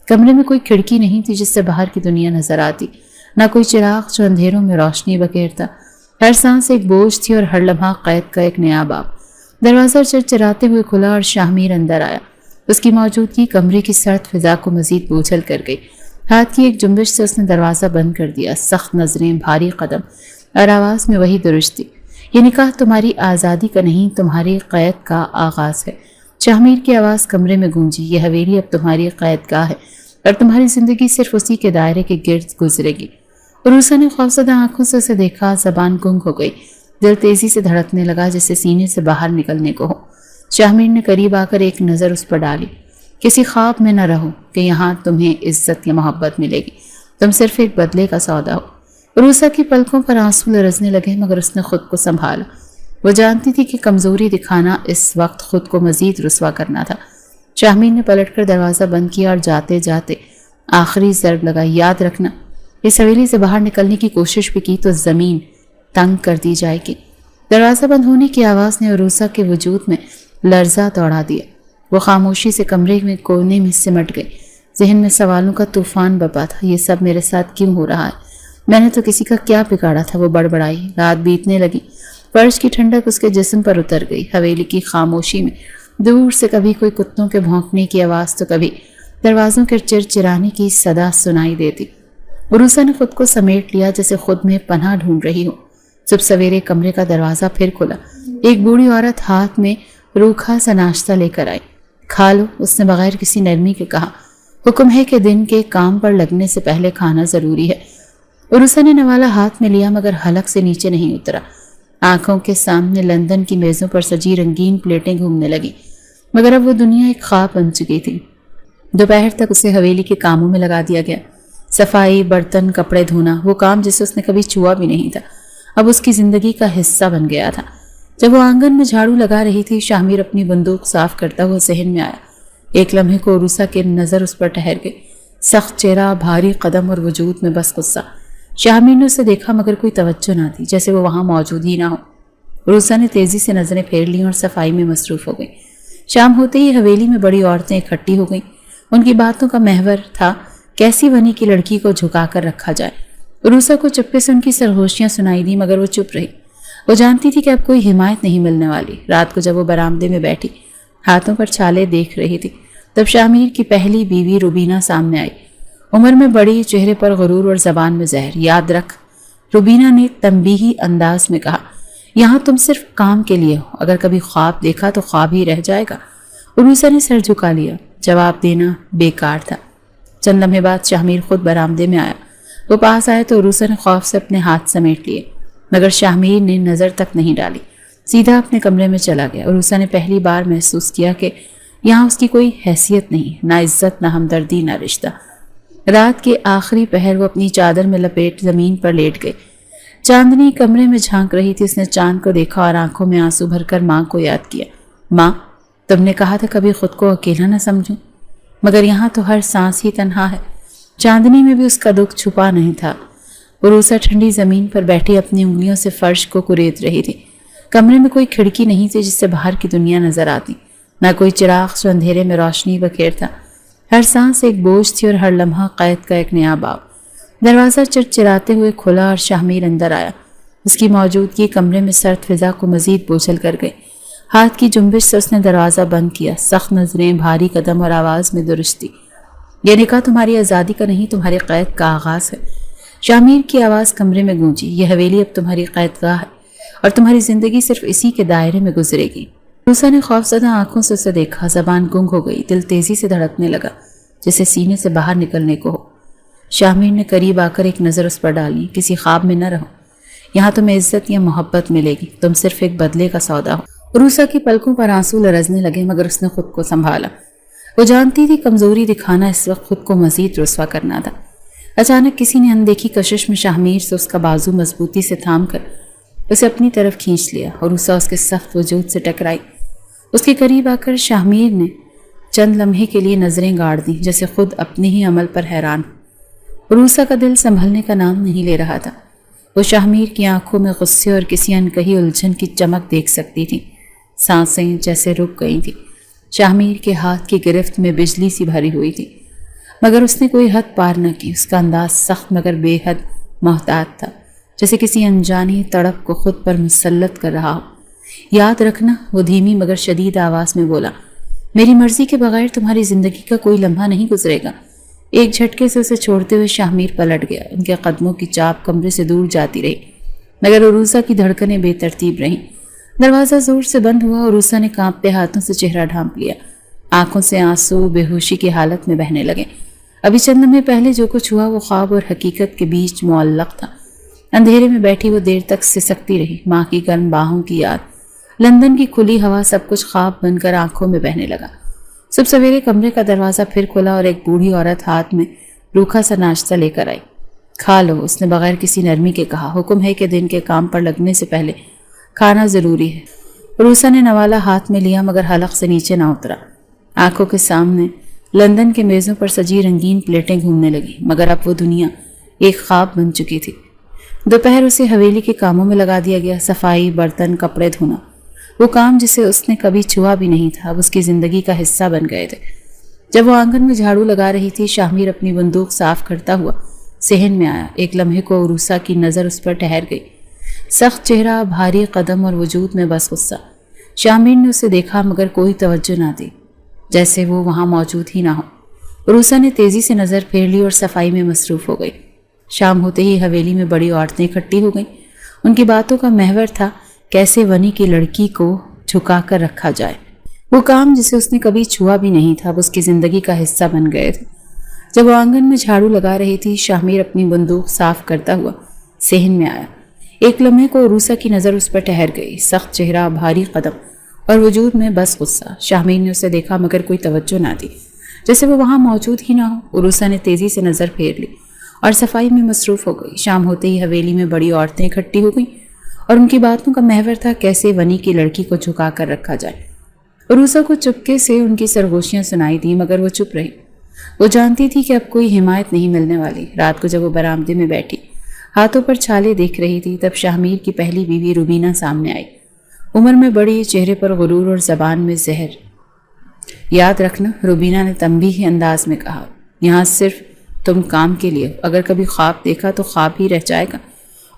کمرے میں کوئی کھڑکی نہیں تھی جس سے باہر کی دنیا نظر آتی، نہ کوئی چراغ جو اندھیروں میں روشنی بکھیرتا۔ ہر سانس ایک بوجھ تھی اور ہر لمحہ قید کا ایک نیا باب۔ دروازہ چرچراتے ہوئے کھلا اور شاہمیر اندر آیا۔ اس کی موجودگی کمرے کی سرد فضا کو مزید بوجھل کر گئی۔ ہاتھ کی ایک جنبش سے اس نے دروازہ بند کر دیا۔ سخت نظریں، بھاری قدم اور آواز میں وہی درج تھی، یہ نکاح تمہاری آزادی کا نہیں، تمہاری قید کا آغاز ہے۔ شاہمیر کی آواز کمرے میں گونجی، یہ حویلی اب تمہاری قید گاہ ہے اور تمہاری زندگی صرف اسی کے دائرے کے گرد گزرے گی۔ عروسہ نے خوفزدہ آنکھوں سے اسے دیکھا، زبان گنگ ہو گئی، دل تیزی سے دھڑکنے لگا جیسے سینے سے باہر نکلنے کو ہو۔ شاہمیر نے قریب آ کر ایک نظر اس پر ڈالی۔ کسی خواب میں نہ رہو کہ یہاں تمہیں عزت یا محبت ملے گی، تم صرف ایک بدلے کا سودا ہو۔ عروسہ کی پلکوں پر آنسو لرزنے لگے مگر اس نے خود کو سنبھالا۔ وہ جانتی تھی کہ کمزوری دکھانا اس وقت خود کو مزید رسوا کرنا تھا۔ شاہمیر نے پلٹ کر دروازہ بند کیا اور جاتے جاتے آخری ضرب لگا، یاد رکھنا اس حویلی سے باہر نکلنے کی کوشش بھی کی تو زمین تنگ کر دی جائے گی۔ دروازہ بند ہونے کی آواز نے عروسہ کے وجود میں لرزہ دوڑا دیا۔ وہ خاموشی سے کمرے میں کونے میں سمٹ گئی۔ ذہن میں سوالوں کا طوفان بپا تھا، یہ سب میرے ساتھ کیوں ہو رہا ہے؟ میں نے تو کسی کا کیا بگاڑا تھا؟ وہ بڑبڑائی۔ رات بیتنے لگی، فرش کی ٹھنڈک اس کے جسم پر اتر گئی۔ حویلی کی خاموشی میں دور سے کبھی کوئی کتوں کے بھونکنے کی آواز تو کبھی دروازوں کے چرچرانے کی صدا سنائی دیتی۔ عروسہ نے خود کو سمیٹ لیا جیسے خود میں پناہ ڈھونڈ رہی ہو۔ صبح سویرے کمرے کا دروازہ پھر کھلا۔ ایک بوڑھی عورت ہاتھ میں روکھا سا ناشتہ لے کر آئی۔ کھا لو، اس نے بغیر کسی نرمی کے کہا۔ حکم ہے کہ دن کے کام پر لگنے سے پہلے کھانا ضروری ہے۔ عروسہ نے نوالا ہاتھ میں لیا مگر حلق سے نیچے نہیں اترا۔ آنکھوں کے سامنے لندن کی میزوں پر سجی رنگین پلیٹیں گھومنے لگی مگر اب وہ دنیا ایک خواب بن چکی تھی۔ دوپہر تک اسے حویلی کے کاموں میں لگا دیا گیا، صفائی، برتن، کپڑے دھونا، وہ کام جسے اس نے کبھی چھوا بھی نہیں تھا اب اس کی زندگی کا حصہ بن گیا تھا۔ جب وہ آنگن میں جھاڑو لگا رہی تھی، شاہمیر اپنی بندوق صاف کرتا ہوا ذہن میں آیا۔ ایک لمحے کو عروسہ کی نظر اس پر ٹھہر گئی، سخت چہرہ، بھاری قدم اور وجود میں بس غصہ۔ شاہمیر نے اسے دیکھا مگر کوئی توجہ نہ تھی، جیسے وہ وہاں موجود ہی نہ ہو۔ عروسہ نے تیزی سے نظریں پھیر لیں اور صفائی میں مصروف ہو گئی۔ شام ہوتے ہی حویلی میں بڑی عورتیں اکٹھی ہو گئیں۔ ان کی باتوں کا محور تھا کیسی بنی کی لڑکی کو جھکا کر رکھا جائے۔ عروسہ کو چپکے سے ان کی سرگوشیاں سنائی دی مگر وہ چپ رہی۔ وہ جانتی تھی کہ اب کوئی حمایت نہیں ملنے والی۔ رات کو جب وہ برآمدے میں بیٹھی ہاتھوں پر چھالے دیکھ رہی تھی تب شاہمیر کی پہلی بیوی روبینہ سامنے آئی۔ عمر میں بڑی، چہرے پر غرور اور زبان میں زہر۔ یاد رکھ، روبینہ نے تنبیہی انداز میں کہا، یہاں تم صرف کام کے لیے ہو، اگر کبھی خواب دیکھا تو خواب ہی رہ جائے گا۔ عروسہ نے سر جھکا لیا، جواب دینا بیکار تھا۔ چند لمحے بعد شاہمیر خود برآمدے میں آیا۔ وہ پاس آئے تو عروسہ نے خوف سے اپنے ہاتھ سمیٹ لیے، مگر شاہ نے نظر تک نہیں ڈالی، سیدھا اپنے کمرے میں چلا گیا۔ عروسہ نے پہلی بار محسوس کیا کہ یہاں اس کی کوئی حیثیت نہیں، نہ عزت، نہ ہمدردی، نہ رشتہ۔ رات کے آخری پہر وہ اپنی چادر میں لپیٹ زمین پر لیٹ گئی۔ چاندنی کمرے میں جھانک رہی تھی، اس نے چاند کو دیکھا اور آنکھوں میں آنسو بھر کر ماں کو یاد کیا۔ ماں، تم نے کہا تھا کبھی خود کو اکیلا نہ سمجھوں، مگر یہاں تو ہر سانس ہی تنہا ہے۔ چاندنی میں بھی اس کا دکھ چھپا نہیں تھا۔ عروسہ ٹھنڈی زمین پر بیٹھی اپنی انگلیوں سے فرش کو کریت رہی تھی۔ کمرے میں کوئی کھڑکی نہیں تھی جس سے باہر کی دنیا نظر آتی، نہ کوئی چراغ جو اندھیرے میں روشنی بکھیرتا۔ ہر سانس ایک بوجھ تھی اور ہر لمحہ قید کا ایک نیا باب۔ دروازہ چرچراتے ہوئے کھلا اور شاہ اندر آیا۔ اس کی موجودگی کمرے میں سرد فضا کو مزید بوجھل کر گئی۔ ہاتھ کی جنبش سے اس نے دروازہ بند کیا، سخت نظریں، بھاری قدم اور آواز میں درستی۔ یہ نکاح تمہاری آزادی کا نہیں، تمہاری قید کا آغاز ہے۔ شاہ کی آواز کمرے میں گونجی۔ یہ حویلی اب تمہاری قید گاہ ہے اور تمہاری زندگی صرف اسی کے دائرے میں گزرے گی۔ عروسہ نے خوفزدہ آنکھوں سے اسے دیکھا، زبان گنگ ہو گئی، دل تیزی سے دھڑکنے لگا جسے سینے سے باہر نکلنے کو ہو۔ شاہ نے قریب آ کر ایک نظر اس پر ڈالی۔ کسی خواب میں نہ رہو، یہاں تمہیں عزت یا محبت ملے گی، تم صرف ایک بدلے کا سودا ہو۔ عروسہ کی پلکوں پر آنسو لرزنے لگے، مگر اس نے خود کو سنبھالا۔ وہ جانتی تھی کمزوری دکھانا اس وقت خود کو مزید رسوا کرنا تھا۔ اچانک کسی نے اندیکھی کشش میں شاہ سے اس کا بازو مضبوطی سے تھام کر اسے اپنی طرف کھینچ لیا۔ عروسہ اس کے سخت وجود سے ٹکرائی۔ اس کے قریب آ کر شاہ نے چند لمحے کے لیے نظریں گاڑ دیں، جیسے خود اپنے ہی عمل پر حیران ہو۔ عروسہ کا دل سنبھلنے کا نام نہیں لے رہا تھا۔ وہ شاہ کی آنکھوں میں غصے اور کسی انکہی الجھن کی چمک دیکھ سکتی تھی۔ سانسیں جیسے رک گئی تھی۔ شاہ کے ہاتھ کی گرفت میں بجلی سی بھری ہوئی تھی، مگر اس نے کوئی حد پار نہ کی۔ اس کا انداز سخت مگر بے حد محتاط تھا، جیسے کسی انجانی تڑپ کو خود پر مسلط کر رہا ہو۔ یاد رکھنا، وہ دھیمی مگر شدید آواز میں بولا، میری مرضی کے بغیر تمہاری زندگی کا کوئی لمحہ نہیں گزرے گا۔ ایک جھٹکے سے اسے چھوڑتے ہوئے شاہ پلٹ گیا۔ ان کے قدموں کی چاپ کمرے سے دور جاتی رہی، مگر عروسہ کی دھڑکنیں بے ترتیب رہیں۔ دروازہ زور سے بند ہوا۔ عروسہ نے کانپتے ہاتھوں سے چہرہ ڈھانپ لیا۔ آنکھوں سے آنسو بے ہوشی کی حالت میں بہنے لگے۔ ابھی چند لمحے پہلے جو کچھ ہوا وہ خواب اور حقیقت کے بیچ معلق تھا۔ اندھیرے میں بیٹھی وہ دیر تک سسکتی رہی۔ ماں کی گرم باہوں کی یاد، لندن کی کھلی ہوا، سب کچھ خواب بن کر آنکھوں میں بہنے لگا۔ صبح سویرے کمرے کا دروازہ پھر کھلا اور ایک بوڑھی عورت ہاتھ میں روکھا سا ناشتہ لے کر آئی۔ کھا لو، اس نے بغیر کسی نرمی کے کہا۔ حکم ہے کہ دن کے کام پر لگنے سے پہلے کھانا ضروری ہے۔ عروسہ نے نوالا ہاتھ میں لیا، مگر حلق سے نیچے نہ اترا۔ آنکھوں کے سامنے لندن کے میزوں پر سجی رنگین پلیٹیں گھومنے لگی، مگر اب وہ دنیا ایک خواب بن چکی تھی۔ دوپہر اسے حویلی کے کاموں میں لگا دیا گیا، صفائی، برتن، کپڑے دھونا۔ وہ کام جسے اس نے کبھی چھوا بھی نہیں تھا، اب اس کی زندگی کا حصہ بن گئے تھے۔ جب وہ آنگن میں جھاڑو لگا رہی تھی، شاہ اپنی بندوق صاف کرتا ہوا صحن میں آیا۔ ایک لمحے کو عروسہ کی نظر اس پر ٹھہر گئی، سخت چہرہ، بھاری قدم اور وجود میں بس غصہ۔ شاہ نے اسے دیکھا مگر کوئی توجہ نہ دی، جیسے وہ وہاں موجود ہی نہ ہو۔ عروسہ نے تیزی سے نظر پھیر لی اور صفائی میں مصروف ہو گئی۔ شام ہوتے ہی حویلی میں بڑی عورتیں اکٹھی ہو گئیں۔ ان کی باتوں کا محور تھا کیسے ونی کی لڑکی کو جھکا کر رکھا جائے۔ وہ کام جسے اس نے کبھی چھوا بھی نہیں تھا، وہ اس کی زندگی کا حصہ بن گئے تھے۔ جب وہ آنگن میں جھاڑو لگا رہی تھی، شاہ اپنی بندوق صاف کرتا ہوا صحن میں آیا۔ ایک لمحے کو عروسہ کی نظر اس پر ٹھہر گئی، سخت چہرہ، بھاری قدم اور وجود میں بس غصہ۔ شاہ نے اسے دیکھا مگر کوئی توجہ نہ دی، جیسے وہ وہاں موجود ہی نہ ہو۔ عروسہ نے تیزی سے نظر پھیر لی اور صفائی میں مصروف ہو گئی۔ شام ہوتے ہی حویلی میں بڑی عورتیں اکٹھی ہو گئیں اور ان کی باتوں کا محور تھا کیسے ونی کی لڑکی کو جھکا کر رکھا جائے۔ عروسہ کو چپکے سے ان کی سرگوشیاں سنائی دیں، مگر وہ چپ رہی۔ وہ جانتی تھی کہ اب کوئی حمایت نہیں ملنے والی۔ رات کو جب وہ برآمدے میں بیٹھی ہاتھوں پر چھالے دیکھ رہی تھی، تب شاہ کی پہلی بیوی روبینہ سامنے آئی۔ عمر میں بڑی، چہرے پر غرور اور زبان میں زہر۔ یاد رکھنا، روبینہ نے تنبیہی انداز میں کہا، یہاں صرف تم کام کے لیے ہو، اگر کبھی خواب دیکھا تو خواب ہی رہ جائے گا۔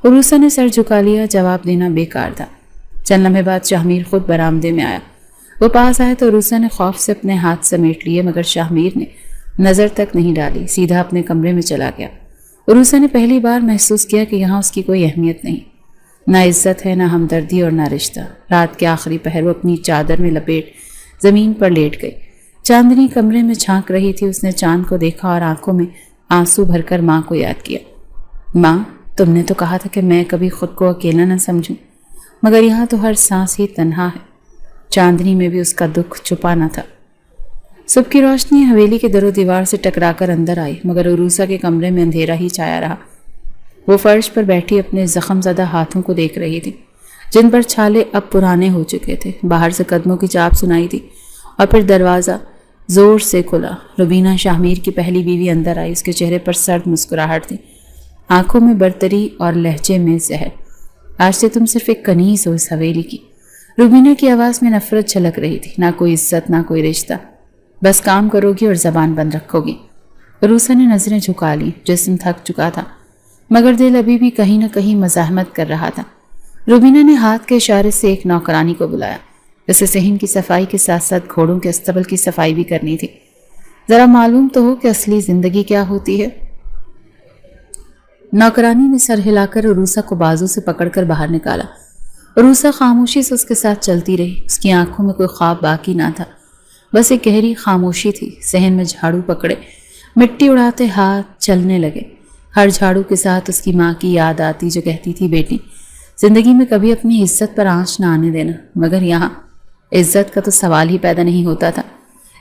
عروسہ نے سر جھکا لیا، جواب دینا بیکار تھا۔ چند لمحے بعد شاہ خود برآمدے میں آیا۔ وہ پاس آئے تو عروسہ نے خوف سے اپنے ہاتھ سمیٹ لیے، مگر شاہ نے نظر تک نہیں ڈالی، سیدھا اپنے کمرے میں چلا گیا۔ عروسہ نے پہلی بار محسوس کیا کہ یہاں اس کی کوئی اہمیت نہیں، نہ عزت ہے، نہ ہمدردی اور نہ رشتہ۔ رات کے آخری پہر وہ اپنی چادر میں لپیٹ زمین پر لیٹ گئی۔ چاندنی کمرے میں جھانک رہی تھی، اس نے چاند کو دیکھا اور آنکھوں میں آنسو بھر کر ماں کو یاد کیا۔ ماں تم نے تو کہا تھا کہ میں کبھی خود کو اکیلا نہ سمجھوں، مگر یہاں تو ہر سانس ہی تنہا ہے۔ چاندنی میں بھی اس کا دکھ چھپا نہ تھا۔ صبح کی روشنی حویلی کے در و دیوار سے ٹکرا کر اندر آئی، مگر عروسا کے کمرے میں اندھیرا ہی چھایا رہا۔ وہ فرش پر بیٹھی اپنے زخم زدہ ہاتھوں کو دیکھ رہی تھی، جن پر چھالے اب پرانے ہو چکے تھے۔ باہر سے قدموں کی چاپ سنائی تھی اور پھر دروازہ زور سے کھلا۔ روبینہ شاہمیر کی پہلی بیوی اندر آئی۔ اس کے چہرے پر سرد مسکراہٹ تھی، آنکھوں میں برتری اور لہجے میں زہر۔ آج سے تم صرف ایک کنیز ہو اس حویلی کی۔ روبینہ کی آواز میں نفرت چھلک رہی تھی، نہ کوئی عزت نہ کوئی رشتہ، بس کام کرو گی اور زبان بند رکھو گی۔ عروسا نے نظریں جھکا لی، جسم تھک چکا تھا مگر دل ابھی بھی کہیں نہ کہیں مزاحمت کر رہا تھا۔ روبینہ نے ہاتھ کے اشارے سے ایک نوکرانی کو بلایا، جسے صحن کی صفائی کے ساتھ ساتھ گھوڑوں کے استبل کی صفائی بھی کرنی تھی۔ ذرا معلوم تو ہو کہ اصلی زندگی کیا ہوتی ہے۔ نوکرانی نے سر ہلا کر عروسا کو بازو سے پکڑ کر باہر نکالا۔ عروسا خاموشی سے اس کے ساتھ چلتی رہی۔ اس کی آنکھوں میں کوئی خواب باقی نہ تھا، بس ایک گہری خاموشی تھی۔ صحن میں جھاڑو پکڑے، مٹی اڑاتے ہاتھ چلنے لگے۔ ہر جھاڑو کے ساتھ اس کی ماں کی یاد آتی، جو کہتی تھی بیٹی زندگی میں کبھی اپنی عزت پر آنچ نہ آنے دینا۔ مگر یہاں عزت کا تو سوال ہی پیدا نہیں ہوتا تھا۔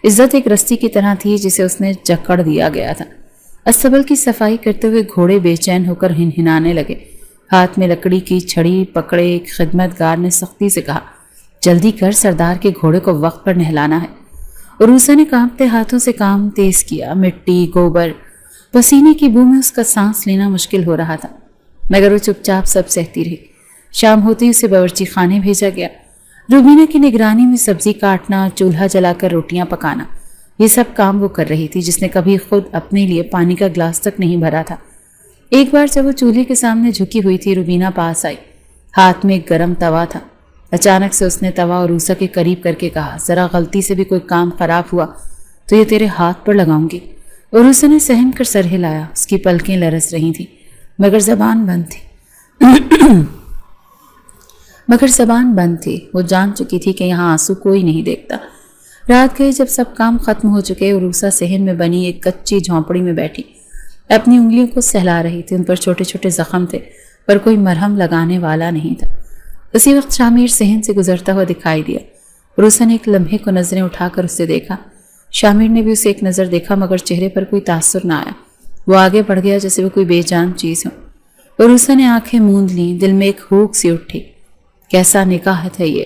عزت ایک رسی کی طرح تھی جسے اس نے جکڑ دیا گیا تھا۔ استبل کی صفائی کرتے ہوئے گھوڑے بے چین ہو کر ہنہنانے لگے۔ ہاتھ میں لکڑی کی چھڑی پکڑے ایک خدمتگار نے سختی سے کہا، جلدی کر، سردار کے گھوڑے کو وقت پر نہلانا ہے۔ عروسا نے کانپتے ہاتھوں سے کام تیز کیا۔ مٹی، گوبر، پسینے کی بو میں اس کا سانس لینا مشکل ہو رہا تھا، مگر وہ چپ چاپ سب سہتی رہی۔ شام ہوتی اسے باورچی خانے بھیجا گیا۔ روبینہ کی نگرانی میں سبزی کاٹنا، چولہا جلا کر روٹیاں پکانا، یہ سب کام وہ کر رہی تھی، جس نے کبھی خود اپنے لیے پانی کا گلاس تک نہیں بھرا تھا۔ ایک بار جب وہ چولہے کے سامنے جھکی ہوئی تھی، روبینہ پاس آئی۔ ہاتھ میں ایک گرم توا تھا۔ اچانک سے اس نے توا عروسا کے قریب کر کے کہا، ذرا غلطی سے بھی کوئی کام خراب ہوا تو یہ تیرے ہاتھ پر لگاؤں گی۔ عروسا نے سہم کر سر ہلایا۔ اس کی پلکیں لرز رہی تھیں، مگر زبان بند تھی۔ وہ جان چکی تھی کہ یہاں آنسو کوئی نہیں دیکھتا۔ رات گئی، جب سب کام ختم ہو چکے، عروسا صحن میں بنی ایک کچی جھونپڑی میں بیٹھی اپنی انگلیوں کو سہلا رہی تھی۔ ان پر چھوٹے چھوٹے زخم تھے، پر کوئی مرہم لگانے والا نہیں تھا۔ اسی وقت شامیر صحن سے گزرتا ہوا دکھائی دیا۔ عروسا نے ایک لمحے کو نظریں اٹھا کر اسے دیکھا۔ شامیر نے بھی اسے ایک نظر دیکھا، مگر چہرے پر کوئی تاثر نہ آیا۔ وہ آگے بڑھ گیا جیسے وہ کوئی بے جان چیز ہو۔ عروسا نے آنکھیں موند لیں، دل میں ایک ہوک سی اٹھی۔ کیسا نکاح تھا یہ،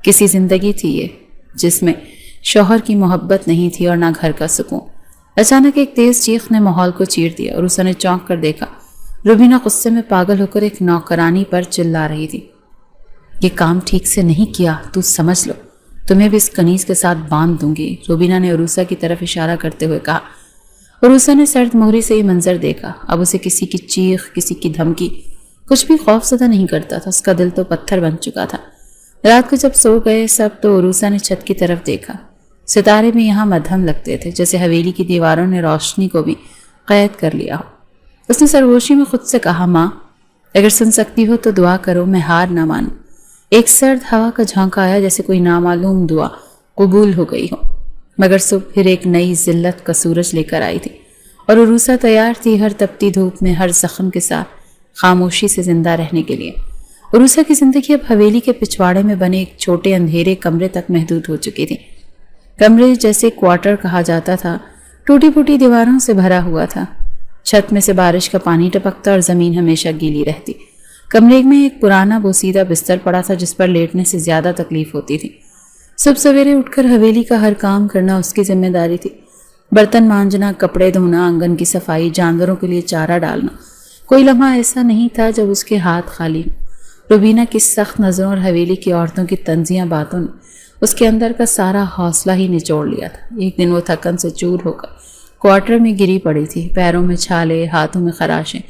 کسی زندگی تھی یہ جس میں شوہر کی محبت نہیں تھی اور نہ گھر کا سکون۔ اچانک ایک تیز چیخ نے ماحول کو چیر دیا اور عروسا نے چونک کر دیکھا۔ روبینہ غصے میں پاگل ہو کر ایک نوکرانی پر چلا رہی تھی، یہ کام ٹھیک سے نہیں کیا تو سمجھ لو، تمہیں بھی اس کنیز کے ساتھ باندھ دوں گی، روبینہ نے عروسا کی طرف اشارہ کرتے ہوئے کہا۔ عروسا نے سرد مہری سے یہ منظر دیکھا۔ اب اسے کسی کی چیخ، کسی کی دھمکی کچھ بھی خوف زدہ نہیں کرتا تھا۔ اس کا دل تو پتھر بن چکا تھا۔ رات کو جب سو گئے سب، تو عروسا نے چھت کی طرف دیکھا۔ ستارے بھی یہاں مدھم لگتے تھے، جیسے حویلی کی دیواروں نے روشنی کو بھی قید کر لیا ہو۔ اس نے سرگوشی میں خود سے کہا، ماں اگر سن سکتی ہو تو دعا کرو، میں ہار نہ مانوں۔ ایک سرد ہوا کا جھونکا آیا، جیسے کوئی نامعلوم دعا قبول ہو گئی ہو۔ مگر صبح پھر ایک نئی ذلت کا سورج لے کر آئی تھی، اور عروسا تیار تھی ہر تپتی دھوپ میں، ہر زخم کے ساتھ خاموشی سے زندہ رہنے کے لیے۔ عروسا کی زندگی اب حویلی کے پچھواڑے میں بنے ایک چھوٹے اندھیرے کمرے تک محدود ہو چکی تھی۔ کمرے جیسے کوارٹر کہا جاتا تھا، ٹوٹی پھوٹی دیواروں سے بھرا ہوا تھا۔ چھت میں سے بارش کا پانی ٹپکتا اور زمین ہمیشہ گیلی رہتی۔ کمرے میں ایک پرانا بوسیدہ بستر پڑا تھا، جس پر لیٹنے سے زیادہ تکلیف ہوتی تھی۔ صبح سویرے اٹھ کر حویلی کا ہر کام کرنا اس کی ذمہ داری تھی۔ برتن مانجنا، کپڑے دھونا، آنگن کی صفائی، جانوروں کے لیے چارہ ڈالنا۔ کوئی لمحہ ایسا نہیں تھا جب اس کے ہاتھ خالی ہوں۔ روبینہ کی سخت نظروں اور حویلی کی عورتوں کی طنزیہ باتوں نے اس کے اندر کا سارا حوصلہ ہی نچوڑ لیا تھا۔ ایک دن وہ تھکن سے چور ہو کر کوارٹر میں گری پڑی تھی، پیروں میں چھالے، ہاتھوں میں خراشیں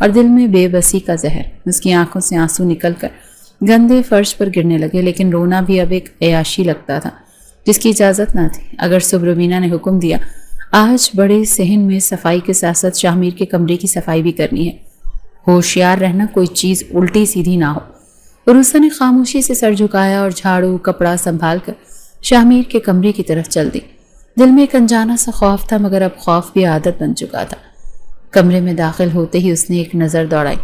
اور دل میں بے بسی کا زہر۔ اس کی آنکھوں سے آنسو نکل کر گندے فرش پر گرنے لگے، لیکن رونا بھی اب ایک عیاشی لگتا تھا جس کی اجازت نہ تھی۔ اگر صبح روبینہ نے حکم دیا، آج بڑے صحن میں صفائی کے ساتھ ساتھ شاہمیر کے کمرے کی صفائی بھی کرنی ہے، ہوشیار رہنا کوئی چیز الٹی سیدھی نہ ہو۔ عروسا نے خاموشی سے سر جھکایا اور جھاڑو کپڑا سنبھال کر شاہمیر کے کمرے کی طرف چل دی۔ دل میں ایک انجانا سا خوف تھا، مگر اب خوف بھی عادت بن چکا تھا۔ کمرے میں داخل ہوتے ہی اس نے ایک نظر دوڑائی۔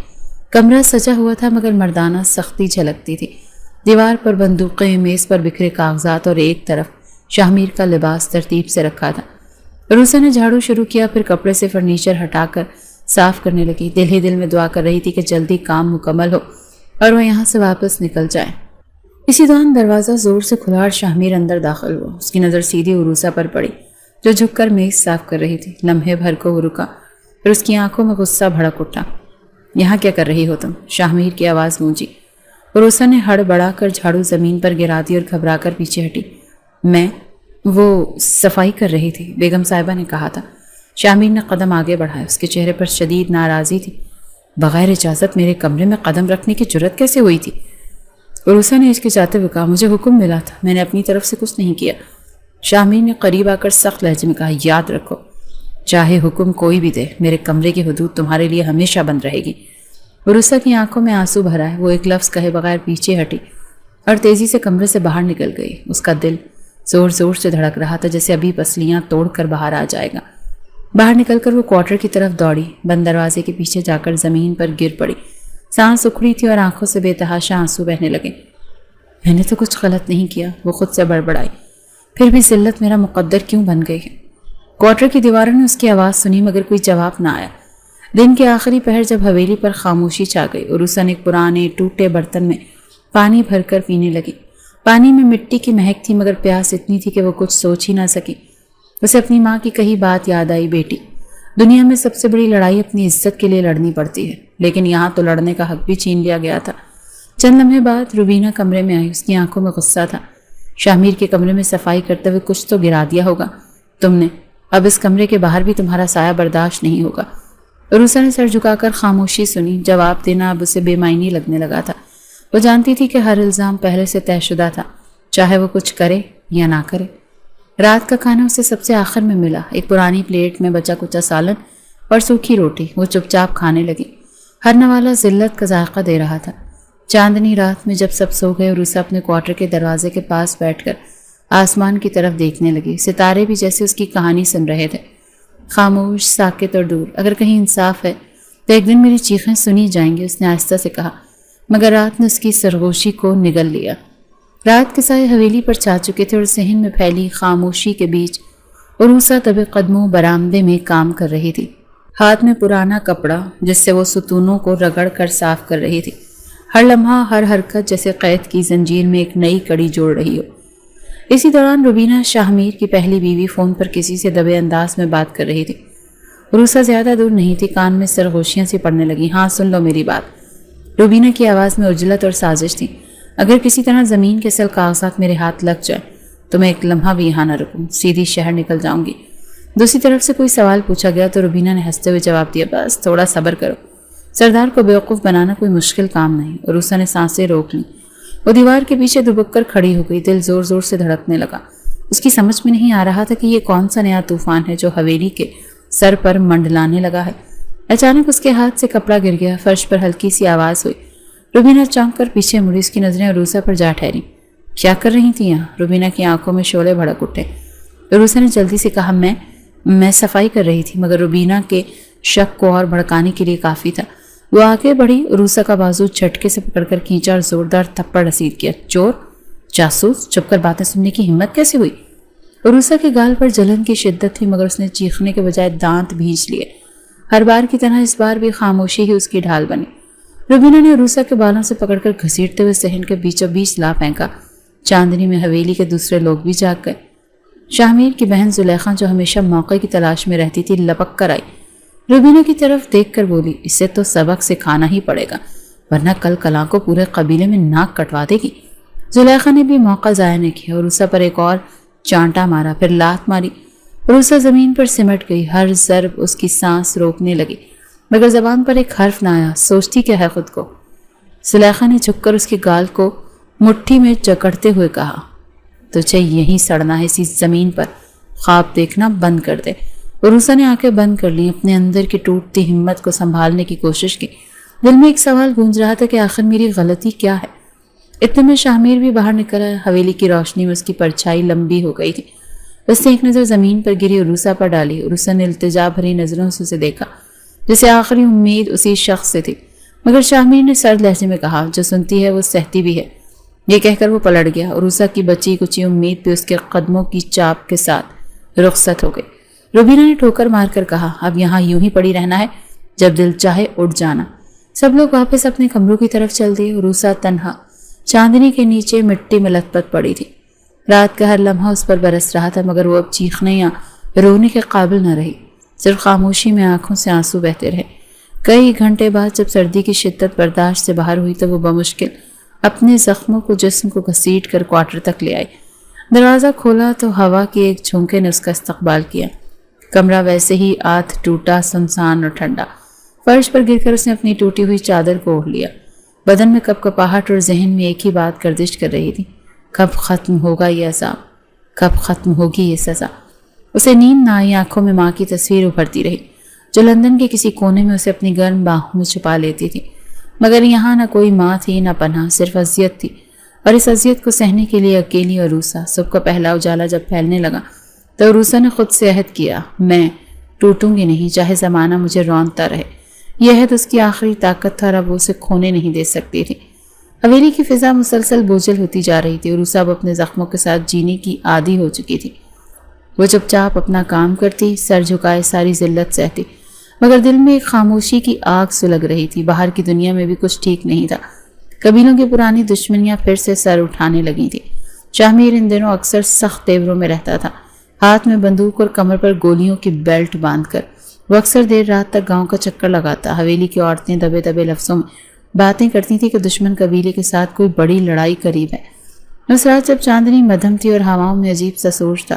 کمرہ سجا ہوا تھا مگر مردانہ سختی جھلکتی تھی۔ دیوار پر بندوقیں، میز پر بکھرے کاغذات اور ایک طرف شاہمیر کا لباس ترتیب سے رکھا تھا۔ عروسہ نے جھاڑو شروع کیا، پھر کپڑے سے فرنیچر ہٹا کر صاف کرنے لگی۔ دل ہی دل میں دعا کر رہی تھی کہ جلدی کام مکمل ہو اور وہ یہاں سے واپس نکل جائے۔ اسی دوران دروازہ زور سے کھلا اور شاہمیر اندر داخل ہوا۔ اس کی نظر سیدھی عروسہ پر پڑی جو جھک کر میز صاف کر رہی تھی۔ لمحے بھر کو وہ رکا، پھر اس کی آنکھوں میں غصہ بھڑک اٹھا۔ یہاں کیا کر رہی ہو تم؟ شاہمیر کی آواز گونجی۔ عروسہ نے ہڑ بڑھا کر جھاڑو زمین پر گرا دی اور گھبرا کر پیچھے ہٹی۔ میں وہ صفائی کر رہی تھی، بیگم صاحبہ نے کہا تھا۔ شاہمیر نے قدم آگے بڑھایا، اس کے چہرے پر شدید ناراضی تھی۔ بغیر اجازت میرے کمرے میں قدم رکھنے کی جرت کیسے ہوئی تھی؟ عروسہ نے ہچکچاتے ہوئے کہا، مجھے حکم ملا تھا، میں نے اپنی طرف سے کچھ نہیں کیا۔ شاہمیر نے قریب آ کر سخت لہجے میں کہا، یاد رکھو چاہے حکم کوئی بھی دے، میرے کمرے کی حدود تمہارے لیے ہمیشہ بند رہے گی۔ عروسہ کی آنکھوں میں آنسو بھر آئے، وہ ایک لفظ کہے بغیر پیچھے ہٹی اور تیزی سے کمرے سے باہر نکل گئی۔ اس کا دل زور زور سے دھڑک رہا تھا، جیسے ابھی پسلیاں توڑ کر باہر آ جائے گا۔ باہر نکل کر وہ کوارٹر کی طرف دوڑی، بند دروازے کے پیچھے جا کر زمین پر گر پڑی۔ سانس اکھڑی تھی اور آنکھوں سے بے تحاشا آنسو بہنے لگے۔ میں نے تو کچھ غلط نہیں کیا، وہ خود سے بڑبڑائی، پھر بھی ذلت میرا مقدر کیوں بن گئی ہے؟ کوارٹر کی دیواروں نے اس کی آواز سنی مگر کوئی جواب نہ آیا۔ دن کے آخری پہر جب حویلی پر خاموشی چھا گئی، عروسہ نے ایک پرانے ٹوٹے برتن میں پانی بھر کر پینے لگی۔ پانی میں مٹی کی مہک تھی مگر پیاس اتنی تھی کہ وہ کچھ سوچ ہی نہ سکی۔ اسے اپنی ماں کی کہی بات یاد آئی، بیٹی، دنیا میں سب سے بڑی لڑائی اپنی عزت کے لیے لڑنی پڑتی ہے، لیکن یہاں تو لڑنے کا حق بھی چھین لیا گیا تھا۔ چند لمحے بعد روبینہ کمرے میں آئی، اس کی آنکھوں میں غصہ تھا۔ شاہمیر کے کمرے میں صفائی کرتے ہوئے کچھ تو گرا دیا ہوگا تم نے، اب اس کمرے کے باہر بھی تمہارا سایہ برداشت نہیں ہوگا۔ عروسہ نے سر جھکا کر خاموشی سنی، جواب دینا اب اسے بے معنی لگنے لگا تھا۔ وہ جانتی تھی کہ ہر الزام پہلے سے طے شدہ تھا، چاہے وہ کچھ کرے یا نہ کرے۔ رات کا کھانا اسے سب سے آخر میں ملا، ایک پرانی پلیٹ میں بچا کچا سالن اور سوکھی روٹی۔ وہ چپ چاپ کھانے لگی، ہر نوالا ذلت کا ذائقہ دے رہا تھا۔ چاندنی رات میں جب سب سو گئے، عروسہ اپنے کوارٹر کے دروازے کے پاس بیٹھ کر آسمان کی طرف دیکھنے لگی۔ ستارے بھی جیسے اس کی کہانی سن رہے تھے، خاموش، ساکت اور دور۔ اگر کہیں انصاف ہے تو ایک دن میری چیخیں سنی جائیں گی، اس نے آہستہ سے کہا، مگر رات نے اس کی سرگوشی کو نگل لیا۔ رات کے سائے حویلی پر چھا چکے تھے اور ذہن میں پھیلی خاموشی کے بیچ عروسہ دبے قدموں برآمدے میں کام کر رہی تھی، ہاتھ میں پرانا کپڑا جس سے وہ ستونوں کو رگڑ کر صاف کر رہی تھی۔ ہر لمحہ، ہر حرکت جیسے قید کی زنجیر میں ایک نئی کڑی جوڑ رہی ہو۔ اسی دوران روبینہ، شاہمیر کی پہلی بیوی، فون پر کسی سے دبے انداز میں بات کر رہی تھی۔ عروسہ زیادہ دور نہیں تھی، کان میں سرگوشیاں سی پڑنے لگی۔ ہاں سن لو میری بات۔ روبینہ کی آواز میں عجلت اور سازش تھی۔ اگر کسی طرح زمین کے اصل کاغذات میرے ہاتھ لگ جائے تو میں ایک لمحہ بھی یہاں نہ رکوں، سیدھی شہر نکل جاؤں گی۔ دوسری طرف سے کوئی سوال پوچھا گیا تو روبینہ نے ہنستے ہوئے جواب دیا، بس تھوڑا صبر کرو، سردار کو بیوقوف بنانا کوئی مشکل کام نہیں۔ عروسہ نے سانسیں روک لیں، وہ دیوار کے پیچھے دبک کر کھڑی ہو گئی، دل زور زور سے دھڑکنے لگا۔ اس کی سمجھ میں نہیں آ رہا تھا کہ یہ کون سا نیا طوفان ہے جو حویلی کے سر پر منڈلانے لگا ہے۔ اچانک اس کے ہاتھ سے کپڑا گر گیا، فرش پر ہلکی سی آواز ہوئی۔ روبینہ چونک کر پیچھے مڑی، اس کی نظریں عروسہ پر جا ٹھہری۔ کیا کر رہی تھی یہاں؟ روبینہ کی آنکھوں میں شعلے بھڑک اٹھے۔ عروسہ نے جلدی سے کہا، میں صفائی کر رہی تھی، مگر روبینہ کے شک کو اور بھڑکانے کے لیے کافی تھا۔ وہ آگے بڑھی، عروسہ کا بازو جھٹکے سے پکڑ کر کھینچا اور زوردار تھپڑ رسید کیا۔ چور، جاسوس، چھپ کر باتیں سننے کی ہمت کیسے ہوئی؟ عروسہ کے گال پر جلن کی شدت تھی مگر اس نے چیخنے کے بجائے دانت بھینچ لیے۔ ہر بار کی طرح اس بار بھی خاموشی ہی اس کی ڈھال بنی۔ روبینہ نے عروسہ کے بالوں سے پکڑ کر گھسیٹتے ہوئے صحن کے بیچوں بیچ لا پھینکا۔ چاندنی میں حویلی کے دوسرے لوگ بھی جاگ گئے۔ شاہمیر کی بہن زلیخا، جو ہمیشہ موقع کی تلاش میں رہتی تھی، لپک کر آئی۔ روبینہ کی طرف دیکھ کر بولی، اسے تو سبق سکھانا ہی پڑے گا ورنہ کل کلاں کو پورے قبیلے میں ناک کٹوا دے گی۔ زلیخا نے بھی موقع ضائع نہ کیا، عروسہ پر ایک اور چانٹا مارا، پھر لات ماری۔ عروسہ زمین پر سمٹ گئی، ہر ضرب اس کی سانس روکنے لگی مگر زبان پر ایک حرف نہ آیا۔ سوچتی کیا ہے خود کو؟ زلیخا نے جھک کر اس کے گال کو مٹھی میں جکڑتے ہوئے کہا، تجھے یہیں سڑنا ہے، اسی زمین پر۔ خواب دیکھنا بند کر دے۔ عروسہ نے آنکھیں بند کر لیں، اپنے اندر کی ٹوٹتی ہمت کو سنبھالنے کی کوشش کی۔ دل میں ایک سوال گونج رہا تھا کہ آخر میری غلطی کیا ہے؟ اتنے میں شاہمیر بھی باہر نکل آیا۔ حویلی کی روشنی میں اس کی پرچھائی لمبی ہو گئی تھی۔ اس نے ایک نظر زمین پر گری عروسہ پر ڈالی۔ عروسہ نے التجا بھری نظروں سے اسے دیکھا، جسے آخری امید اسی شخص سے تھی، مگر شاہ میر نے سرد لہجے میں کہا، جو سنتی ہے وہ سہتی بھی ہے۔ یہ کہہ کر وہ پلٹ گیا اور عروسا کی بچی کچی امید بھی اس کے قدموں کی چاپ کے ساتھ رخصت ہو گئی۔ روبینہ نے ٹھوکر مار کر کہا، اب یہاں یوں ہی پڑی رہنا ہے، جب دل چاہے اٹھ جانا۔ سب لوگ واپس اپنے کمروں کی طرف چل دیے۔ عروسا تنہا چاندنی کے نیچے مٹی میں لت پت پڑی تھی۔ رات کا ہر لمحہ اس پر برس رہا تھا، مگر وہ اب چیخنے یا رونے کے قابل نہ رہی، صرف خاموشی میں آنکھوں سے آنسو بہتے رہے۔ کئی گھنٹے بعد جب سردی کی شدت برداشت سے باہر ہوئی تو وہ بمشکل اپنے زخموں کو جسم کو گھسیٹ کر کوارٹر تک لے آئی۔ دروازہ کھولا تو ہوا کی ایک جھونکے نے اس کا استقبال کیا۔ کمرہ ویسے ہی آتھ ٹوٹا، سنسان اور ٹھنڈا۔ فرش پر گر کر اس نے اپنی ٹوٹی ہوئی چادر کو اوڑھ لیا۔ بدن میں کپکپاہٹ اور ذہن میں ایک ہی بات گردش کر رہی تھی، کب ختم ہوگا یہ عذاب، کب ختم ہوگی یہ سزا۔ اسے نیند نہ آئی، آنکھوں میں ماں کی تصویر ابھرتی رہی، جو لندن کے کسی کونے میں اسے اپنی گرم باہوں میں چھپا لیتی تھی۔ مگر یہاں نہ کوئی ماں تھی نہ پناہ، صرف اذیت تھی، اور اس اذیت کو سہنے کے لیے اکیلی عروسا۔ صبح کا پہلا اجالا جب پھیلنے لگا تو عروسا نے خود سے عہد کیا، میں ٹوٹوں گی نہیں، چاہے زمانہ مجھے رونتا رہے۔ یہ عہد اس کی آخری طاقت تھا اور اب وہ اسے کھونے نہیں دے سکتی تھی۔ حویلی کی فضا مسلسل بوجھل ہوتی جا رہی تھی۔ عروسا اب اپنے زخموں کے ساتھ جینے کی عادی ہو چکی تھی۔ وہ چپ چاپ اپنا کام کرتی، سر جھکائے ساری ذلت سہتی، مگر دل میں ایک خاموشی کی آگ سلگ رہی تھی۔ باہر کی دنیا میں بھی کچھ ٹھیک نہیں تھا۔ قبیلوں کی پرانی دشمنیاں پھر سے سر اٹھانے لگی تھی۔ شاہ میر ان دنوں اکثر سخت تیوروں میں رہتا تھا، ہاتھ میں بندوق اور کمر پر گولیوں کی بیلٹ باندھ کر۔ وہ اکثر دیر رات تک گاؤں کا چکر لگاتا۔ حویلی کی عورتیں دبے دبے لفظوں میں باتیں کرتی تھی کہ دشمن قبیلے کے ساتھ کوئی بڑی لڑائی قریب ہے۔ اس رات جب چاندنی مدھم تھی اور ہواؤں میں عجیب سا سوج تھا،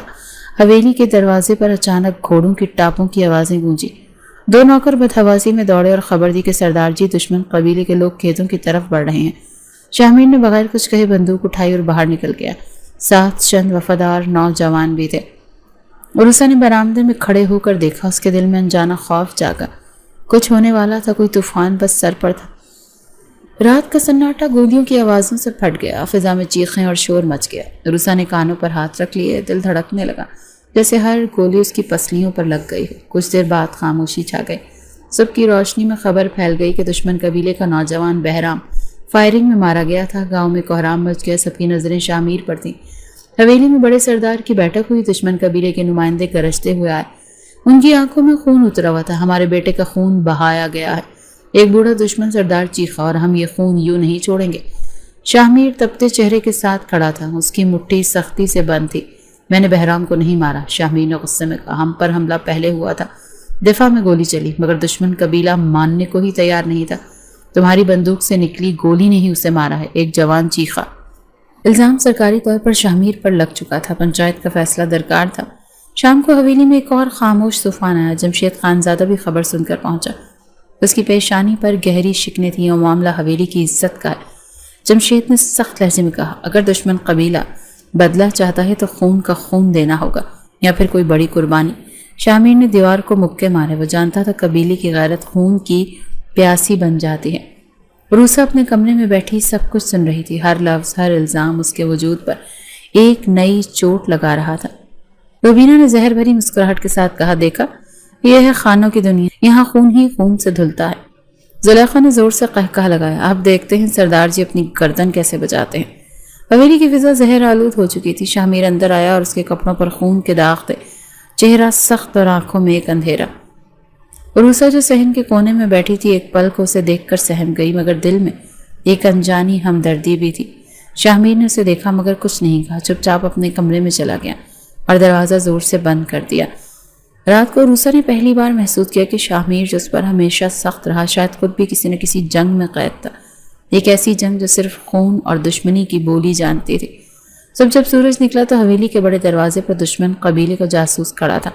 حویلی کے دروازے پر اچانک گھوڑوں کی ٹاپوں کی آوازیں گونجی۔ دو نوکر بدحواسی میں دوڑے اور خبر دی کہ سردار جی، دشمن قبیلے کے لوگ کھیتوں کی طرف بڑھ رہے ہیں۔ شاہ میر نے بغیر کچھ کہے بندوق اٹھائی اور باہر نکل گیا۔ ساتھ چند وفادار نوجوان بھی تھے۔ عروسا نے برآمدے میں کھڑے ہو کر دیکھا، اس کے دل میں انجانا خوف جاگا۔ کچھ ہونے والا تھا، کوئی طوفان بس سر پر تھا۔ رات کا سناٹا گولیوں کی آوازوں سے پھٹ گیا، فضا میں چیخیں اور شور مچ گیا۔ عروسا نے کانوں پر ہاتھ رکھ لیے، دل دھڑکنے لگا جیسے ہر گولی اس کی پسلیوں پر لگ گئی ہو۔ کچھ دیر بعد خاموشی چھا گئی۔ صبح کی روشنی میں خبر پھیل گئی کہ دشمن قبیلے کا نوجوان بہرام فائرنگ میں مارا گیا تھا۔ گاؤں میں کوہرام مچ گیا، سب کی نظریں شاہ میر پر تھیں۔ حویلی میں بڑے سردار کی بیٹھک ہوئی، دشمن قبیلے کے نمائندے گرجتے ہوئے آئے۔ ان کی آنکھوں میں خون اترا ہوا تھا۔ ہمارے بیٹے کا خون بہایا گیا ہے، ایک بوڑھا دشمن سردار چیخا، اور ہم یہ خون یوں نہیں چھوڑیں گے۔ شاہ میر تپتے چہرے کے ساتھ کھڑا تھا، اس کی مٹھی سختی سے بند تھی۔ میں نے بہرام کو نہیں مارا، شاہ میر نے غصے میں کہا، ہم پر حملہ پہلے ہوا تھا، دفاع میں گولی چلی، مگر دشمن قبیلہ ماننے کو ہی تیار نہیں تھا۔ تمہاری بندوق سے نکلی گولی نے ہی اسے مارا ہے، ایک جوان چیخا۔ الزام سرکاری طور پر شاہ میر پر لگ چکا تھا، پنچایت کا فیصلہ درکار تھا۔ شام کو حویلی میں ایک اور خاموش طوفان آیا۔ جمشید خانزادہ بھی خبر سن کر پہنچا۔ اس کی پیشانی پر گہری شکنیں تھیں اور معاملہ حویلی کی عزت کا ہے۔ جمشید نے سخت لہجے میں کہا، اگر دشمن قبیلہ بدلہ چاہتا ہے تو خون کا خون دینا ہوگا یا پھر کوئی بڑی قربانی۔ شاہ میر نے دیوار کو مکے مارے، وہ جانتا تھا قبیلے کی غیرت خون کی پیاسی بن جاتی ہے۔ عروسا اپنے کمرے میں بیٹھی سب کچھ سن رہی تھی، ہر لفظ ہر الزام اس کے وجود پر ایک نئی چوٹ لگا رہا تھا۔ روبینہ نے زہر بھری مسکراہٹ کے ساتھ کہا، دیکھا یہ ہے خانوں کی دنیا، یہاں خون ہی خون سے دھلتا ہے۔ زلیخا نے زور سے قہقہہ لگایا، آپ دیکھتے ہیں سردار جی اپنی گردن کیسے بچاتے ہیں۔ حویلی کی فضا زہر آلود ہو چکی تھی۔ شاہ میر اندر آیا اور اس کے کپڑوں پر خون کے داغ تھے، چہرہ سخت اور آنکھوں میں ایک اندھیرا۔ عروسا جو صحن کے کونے میں بیٹھی تھی ایک پل کو اسے دیکھ کر سہم گئی، مگر دل میں ایک انجانی ہمدردی بھی تھی۔ شاہ میر نے اسے دیکھا مگر کچھ نہیں کہا، چپ چاپ اپنے کمرے میں چلا گیا اور دروازہ زور سے بند کر دیا۔ رات کو عروسا نے پہلی بار محسوس کیا کہ شاہ میر جس پر ہمیشہ سخت رہا شاید خود بھی کسی نہ کسی جنگ میں قید تھا، ایک ایسی جنگ جو صرف خون اور دشمنی کی بولی جانتی تھی۔ جب سورج نکلا تو حویلی کے بڑے دروازے پر دشمن قبیلے کا جاسوس کھڑا تھا،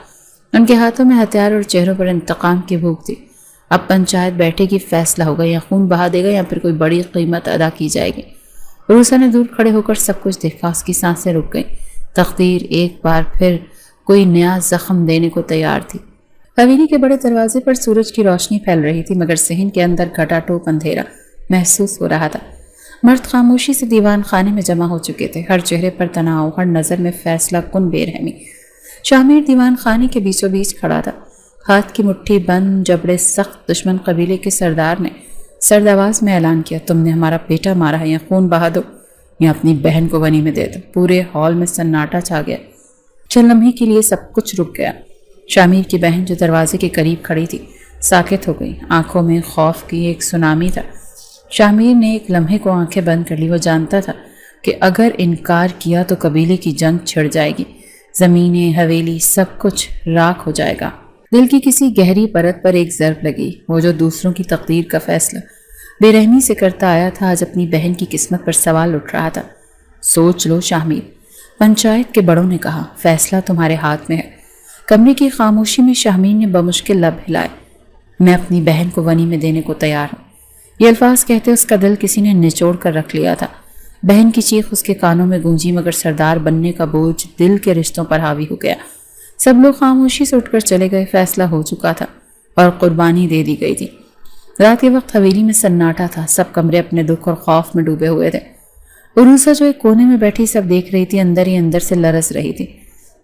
ان کے ہاتھوں میں ہتھیار اور چہروں پر انتقام کی بھوک تھی۔ اب پنچایت بیٹھے گی، فیصلہ ہوگا، یا خون بہا دے گا یا پھر کوئی بڑی قیمت ادا کی جائے گی۔ عروسا نے دور کھڑے ہو کر سب کچھ دیکھا، اس کی سانسیں رک گئیں، تقدیر ایک بار پھر کوئی نیا زخم دینے کو تیار تھی۔ حویلی کے بڑے دروازے پر سورج کی روشنی پھیل رہی تھی، مگر صحن کے اندر گھٹا ٹوپ اندھیرا محسوس ہو رہا تھا۔ مرد خاموشی سے دیوان خانے میں جمع ہو چکے تھے، ہر چہرے پر تناؤ، ہر نظر میں فیصلہ کن بے رحمی۔ شاہ میر دیوان خانے کے بیچوں بیچ کھڑا تھا، ہاتھ کی مٹھی بند جبڑے سخت دشمن قبیلے کے سردار نے سرد آواز میں اعلان کیا، تم نے ہمارا بیٹا مارا ہے، یا خون بہا دو یا اپنی بہن کو غنی میں دے دو۔ پورے ہال میں سناٹا چھا گیا۔ چند لمحے کے لیے سب کچھ رک گیا۔ شامیر کی بہن جو دروازے کے قریب کھڑی تھی ساکت ہو گئی، آنکھوں میں خوف کی ایک سونامی تھا۔ شامیر نے ایک لمحے کو آنکھیں بند کر لی۔ وہ جانتا تھا کہ اگر انکار کیا تو قبیلے کی جنگ چھڑ جائے گی، زمینیں، حویلی، سب کچھ راکھ ہو جائے گا۔ دل کی کسی گہری پرت پر ایک ضرب لگی۔ وہ جو دوسروں کی تقدیر کا فیصلہ بے رحمی سے کرتا آیا تھا، آج اپنی بہن کی قسمت پر سوال اٹھ رہا تھا۔ سوچ لو شامیر، پنچایت کے بڑوں نے کہا، فیصلہ تمہارے ہاتھ میں ہے۔ کمرے کی خاموشی میں شامیر نے بمشکل لب ہلائے۔ میں اپنی بہن کو غنی میں دینے کو تیار ہوں۔ یہ الفاظ کہتے اس کا دل کسی نے نچوڑ کر رکھ لیا تھا۔ بہن کی چیخ اس کے کانوں میں گونجی، مگر سردار بننے کا بوجھ دل کے رشتوں پر حاوی ہو گیا۔ سب لوگ خاموشی سے اٹھ کر چلے گئے۔ فیصلہ ہو چکا تھا اور قربانی دے دی گئی تھی۔ رات کے وقت حویلی میں سناٹا تھا۔ سب کمرے اپنے دکھ اور خوف میں ڈوبے ہوئے تھے۔ عروسہ جو ایک کونے میں بیٹھی سب دیکھ رہی تھی، اندر ہی اندر سے لرز رہی تھی۔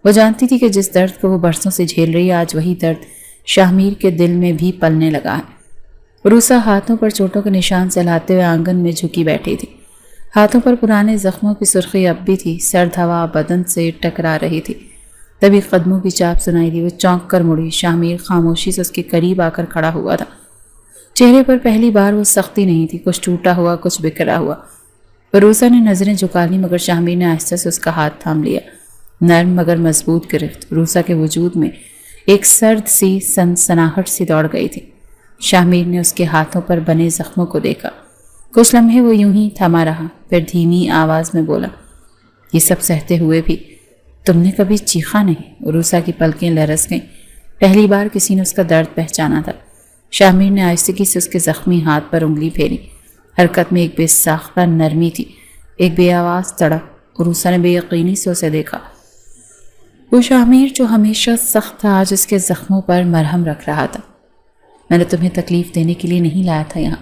وہ جانتی تھی کہ جس درد کو وہ برسوں سے جھیل رہی ہے، آج وہی درد شامیر کے دل میں بھی پلنے لگا ہے۔ عروسہ ہاتھوں پر چوٹوں کے نشان سہلاتے ہوئے آنگن میں جھکی بیٹھی تھی۔ ہاتھوں پر پرانے زخموں کی سرخی اب بھی تھی۔ سرد ہوا بدن سے ٹکرا رہی تھی۔ تبھی قدموں کی چاپ سنائی دی۔ وہ چونک کر مڑی۔ شامیر خاموشی سے اس کے قریب آ کر کھڑا ہوا تھا۔ چہرے پر پہلی بار وہ سختی نہیں تھی، کچھ ٹوٹا ہوا، کچھ بکھرا ہوا۔ عروسہ نے نظریں جھکا لی، مگر شامیر نے آہستہ سے اس کا ہاتھ تھام لیا۔ نرم مگر مضبوط گرفت۔ عروسہ کے وجود میں ایک سرد سی سنسناہٹ سی دوڑ گئی تھی۔ شامیر نے اس کے ہاتھوں پر بنے زخموں کو دیکھا۔ کچھ لمحے وہ یوں ہی تھما رہا، پھر دھیمی آواز میں بولا، یہ سب سہتے ہوئے بھی تم نے کبھی چیخا نہیں؟ عروسہ کی پلکیں لرز گئیں۔ پہلی بار کسی نے اس کا درد پہچانا تھا۔ شامیر نے آہستگی سے اس کے زخمی ہاتھ پر انگلی پھیری۔ حرکت میں ایک بے ساختہ نرمی تھی، ایک بے آواز تڑپ۔ عروسہ نے بے یقینی سے اسے دیکھا۔ وہ شامیر جو ہمیشہ سخت تھا، آج اس کے زخموں پر مرہم رکھ رہا تھا۔ میں نے تمہیں تکلیف دینے کے لیے نہیں لایا تھا یہاں۔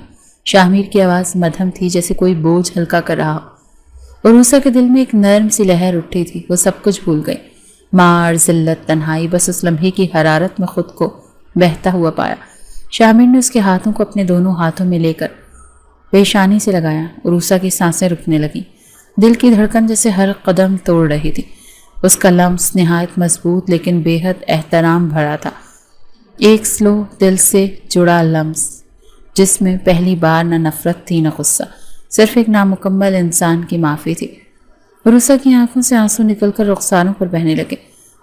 شامیر کی آواز مدھم تھی، جیسے کوئی بوجھ ہلکا کر رہا ہو۔ عروسہ کے دل میں ایک نرم سی لہر اٹھی تھی۔ وہ سب کچھ بھول گئی، مار، ذلت، تنہائی، بس اس لمحے کی حرارت میں خود کو بہتا ہوا پایا۔ شامیر نے اس کے ہاتھوں کو اپنے دونوں ہاتھوں میں لے کر پیشانی سے لگایا۔ عروسہ کی سانسیں رکنے لگیں، دل کی دھڑکن جیسے ہر قدم توڑ رہی تھی۔ اس کا لمس نہایت مضبوط لیکن بے حد احترام بھرا تھا، ایک سلو دل سے جڑا لمس جس میں پہلی بار نہ نفرت تھی نہ غصہ، صرف ایک نامکمل انسان کی معافی تھی۔ عروسہ کی آنکھوں سے آنسو نکل کر رخساروں پر بہنے لگے،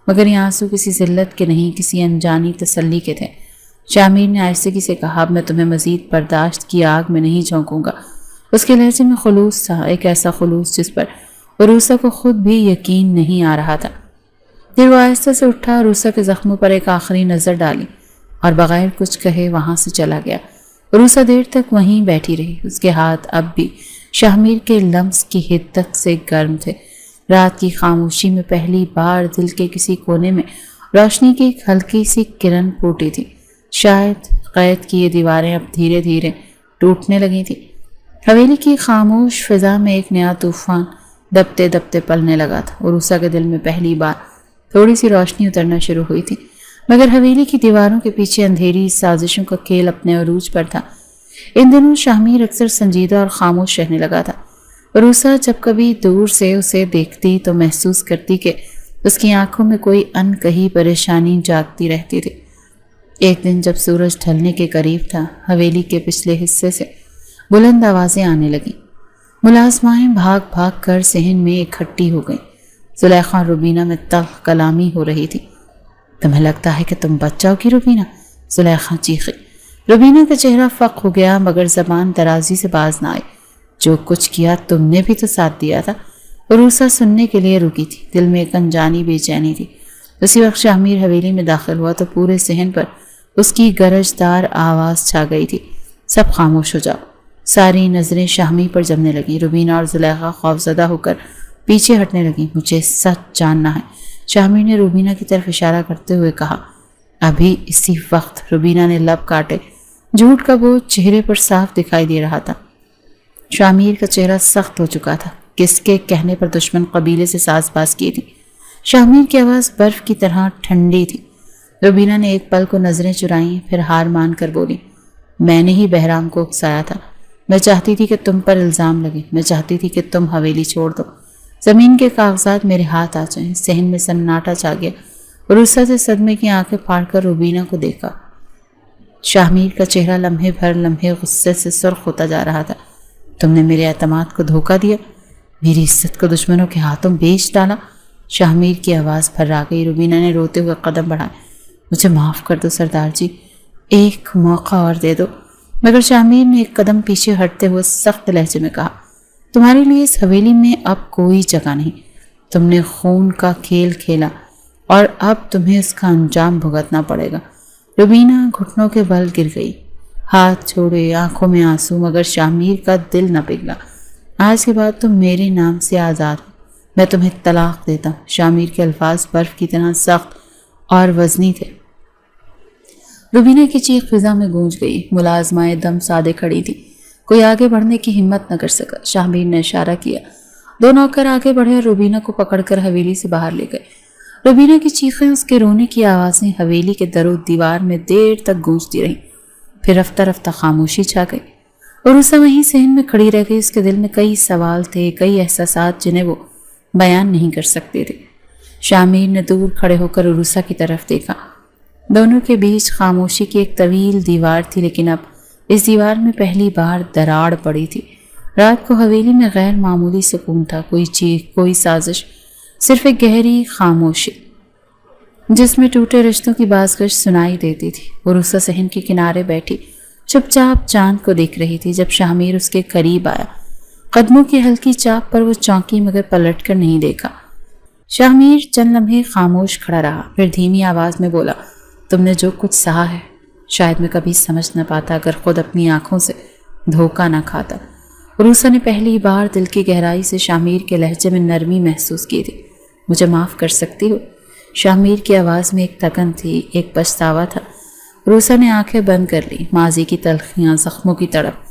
مگر یہ آنسو کسی ذلت کے نہیں، کسی انجانی تسلی کے تھے۔ شامیر نے آہستگی سے کہا، اب میں تمہیں مزید برداشت کی آگ میں نہیں جھونکوں گا۔ اس کے لہجے میں خلوص تھا، ایک ایسا خلوص جس پر عروسہ کو خود بھی یقین نہیں آ رہا تھا۔ پھر وہ آہستہ سے اٹھا، عروسہ کے زخموں پر ایک آخری نظر ڈالی اور بغیر کچھ کہے وہاں سے چلا گیا۔ عروسہ دیر تک وہیں بیٹھی رہی، اس کے ہاتھ اب بھی شامیر کے لمس کی حدت سے گرم تھے۔ رات کی خاموشی میں پہلی بار دل کے کسی کونے میں روشنی کی ایک ہلکی سی کرن پھوٹی تھی۔ شاید قید کی یہ دیواریں اب دھیرے دھیرے ٹوٹنے لگی تھی۔ حویلی کی خاموش فضا میں ایک نیا طوفان دبتے دبتے پلنے لگا تھا۔ عروسہ کے دل میں پہلی بار تھوڑی سی روشنی اترنا شروع ہوئی تھی، مگر حویلی کی دیواروں کے پیچھے اندھیری سازشوں کا کھیل اپنے عروج پر تھا۔ ان دنوں شامیر اکثر سنجیدہ اور خاموش رہنے لگا تھا۔ عروسہ جب کبھی دور سے اسے دیکھتی تو محسوس کرتی کہ اس کی آنکھوں میں کوئی انکہی پریشانی جاگتی رہتی تھی۔ ایک دن جب سورج ڈھلنے کے قریب تھا، حویلی کے پچھلے حصے سے بلند آوازیں آنے لگیں۔ ملازمائیں بھاگ بھاگ کر صحن میں اکٹھی ہو گئیں۔ زلیخا اور روبینہ میں تلخ کلامی ہو رہی تھی۔ تمہیں لگتا ہے کہ تم بچ جاؤ گی روبینہ؟ زلیخا چیخی۔ روبینہ کا چہرہ فق ہو گیا، مگر زبان درازی سے باز نہ آئی۔ جو کچھ کیا تم نے بھی تو ساتھ دیا تھا۔ عروسہ سننے کے لیے رکی تھی، دل میں ایک انجانی بے چینی تھی۔ اسی وقت شامیر حویلی میں داخل ہوا تو پورے صحن پر اس کی گرجدار آواز چھا گئی تھی، سب خاموش ہو جاؤ۔ ساری نظریں شامی پر جمنے لگیں۔ روبینہ اور زلیخا خوفزدہ ہو کر پیچھے ہٹنے لگیں۔ مجھے سچ جاننا ہے، شامیر نے روبینہ کی طرف اشارہ کرتے ہوئے کہا۔ ابھی اسی وقت روبینہ نے لب کاٹے، جھوٹ کا بوجھ چہرے پر صاف دکھائی دے رہا تھا۔ شامیر کا چہرہ سخت ہو چکا تھا، کس کے کہنے پر دشمن قبیلے سے ساز باز کی تھی۔ شامیر کی آواز برف کی طرح ٹھنڈی تھی، روبینہ نے ایک پل کو نظریں چرائیں، پھر ہار مان کر بولی، میں نے ہی بہرام کو اکسایا تھا، میں چاہتی تھی کہ تم پر الزام لگے، میں چاہتی تھی کہ تم حویلی چھوڑ دو، زمین کے کاغذات میرے ہاتھ آ جائیں۔ صحن میں سناٹا چھا گیا۔ عروسہ سے صدمے کی آنکھیں پھاڑ کر روبینہ کو دیکھا۔ شاہ میر کا چہرہ لمحے بھر لمحے غصے سے سرخ ہوتا جا رہا تھا۔ تم نے میرے اعتماد کو دھوکہ دیا، میری عزت کو دشمنوں کے ہاتھوں بیچ ڈالا۔ شاہ میر کی آواز بھر گئی۔ روبینہ نے روتے ہوئے قدم بڑھائے۔ مجھے معاف کر دو سردار جی، ایک موقع اور دے دو۔ مگر شاہ میر نے ایک قدم پیچھے ہٹتے ہوئے سخت لہجے میں کہا، تمہارے لیے اس حویلی میں اب کوئی جگہ نہیں۔ تم نے خون کا کھیل کھیلا اور اب تمہیں اس کا انجام بھگتنا پڑے گا۔ روبینہ گھٹنوں کے بل گر گئی، ہاتھ چھوڑے، آنکھوں میں آنسو، مگر شاہ میر کا دل نہ پگھلا۔ آج کے بعد تم میرے نام سے آزاد ہو، میں تمہیں طلاق دیتا ہوں۔ شاہ میر کے الفاظ برف کی طرح سخت اور وزنی تھے۔ روبینہ کی چیخ فضا میں گونج گئی۔ ملازمائے دم سادے کھڑی تھی، کوئی آگے بڑھنے کی ہمت نہ کر سکا۔ شاہ میر نے اشارہ کیا، دو نوکر آگے بڑھے اور روبینہ کو پکڑ کر حویلی سے باہر لے گئے۔ روبینہ کی چیخیں، اس کے رونے کی آوازیں حویلی کے در و دیوار میں دیر تک گونجتی رہیں، پھر رفتہ رفتہ خاموشی چھا گئی۔ عروسہ وہیں صحن میں کھڑی رہ گئی۔ اس کے دل میں کئی سوال تھے، کئی احساسات جنہیں وہ بیان نہیں کر سکتے تھے۔ شاہ میر نے دور کھڑے ہو کر عروسہ کی طرف دیکھا۔ دونوں کے بیچ خاموشی کی ایک طویل دیوار تھی، لیکن اب اس دیوار میں پہلی بار دراڑ پڑی تھی۔ رات کو حویلی میں غیر معمولی سکون تھا، کوئی چیخ، کوئی سازش، صرف ایک گہری خاموشی جس میں ٹوٹے رشتوں کی بازگشت سنائی دیتی تھی۔ عروسہ صحن کے کنارے بیٹھی چپ چاپ چاند کو دیکھ رہی تھی۔ جب شاہ میر اس کے قریب آیا، قدموں کی ہلکی چاپ پر وہ چونکی، مگر پلٹ کر نہیں دیکھا۔ شاہ میر چند لمحے خاموش کھڑا رہا، پھر دھیمی آواز میں بولا، تم نے جو کچھ سہا ہے شاید میں کبھی سمجھ نہ پاتا اگر خود اپنی آنکھوں سے دھوکہ نہ کھاتا۔ عروسہ نے پہلی بار دل کی گہرائی سے شاہ میر کے لہجے میں نرمی محسوس کی تھی۔ مجھے معاف کر سکتی ہو؟ شاہ میر کی آواز میں ایک تکن تھی، ایک پچھتاوا تھا۔ عروسہ نے آنکھیں بند کر لی، ماضی کی تلخیاں، زخموں کی تڑپ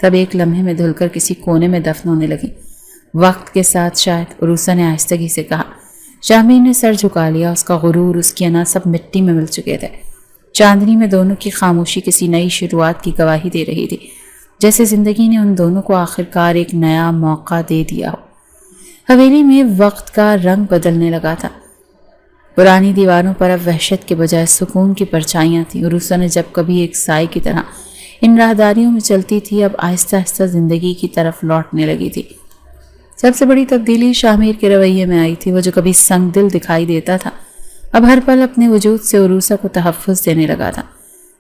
تب ایک لمحے میں دھل کر کسی کونے میں دفن ہونے لگی۔ وقت کے ساتھ شاید، عروسہ نے آہستگی سے کہا۔ شاہ میر نے سر جھکا لیا، اس کا غرور، اس کی انا سب مٹی میں مل چکے تھے۔ چاندنی میں دونوں کی خاموشی کسی نئی شروعات کی گواہی دے رہی تھی، جیسے زندگی نے ان دونوں کو آخرکار ایک نیا موقع دے دیا ہو۔ حویلی میں وقت کا رنگ بدلنے لگا تھا۔ پرانی دیواروں پر اب وحشت کے بجائے سکون کی پرچھائیاں تھیں۔ عروسہ نے جب کبھی ایک سائے کی طرح ان راہداریوں میں چلتی تھی، اب آہستہ آہستہ زندگی کی طرف لوٹنے لگی تھی۔ سب سے بڑی تبدیلی شاہ میر کے رویے میں آئی تھی۔ وہ جو کبھی سنگ دل دکھائی دیتا تھا، اب ہر پل اپنے وجود سے عروسہ کو تحفظ دینے لگا تھا۔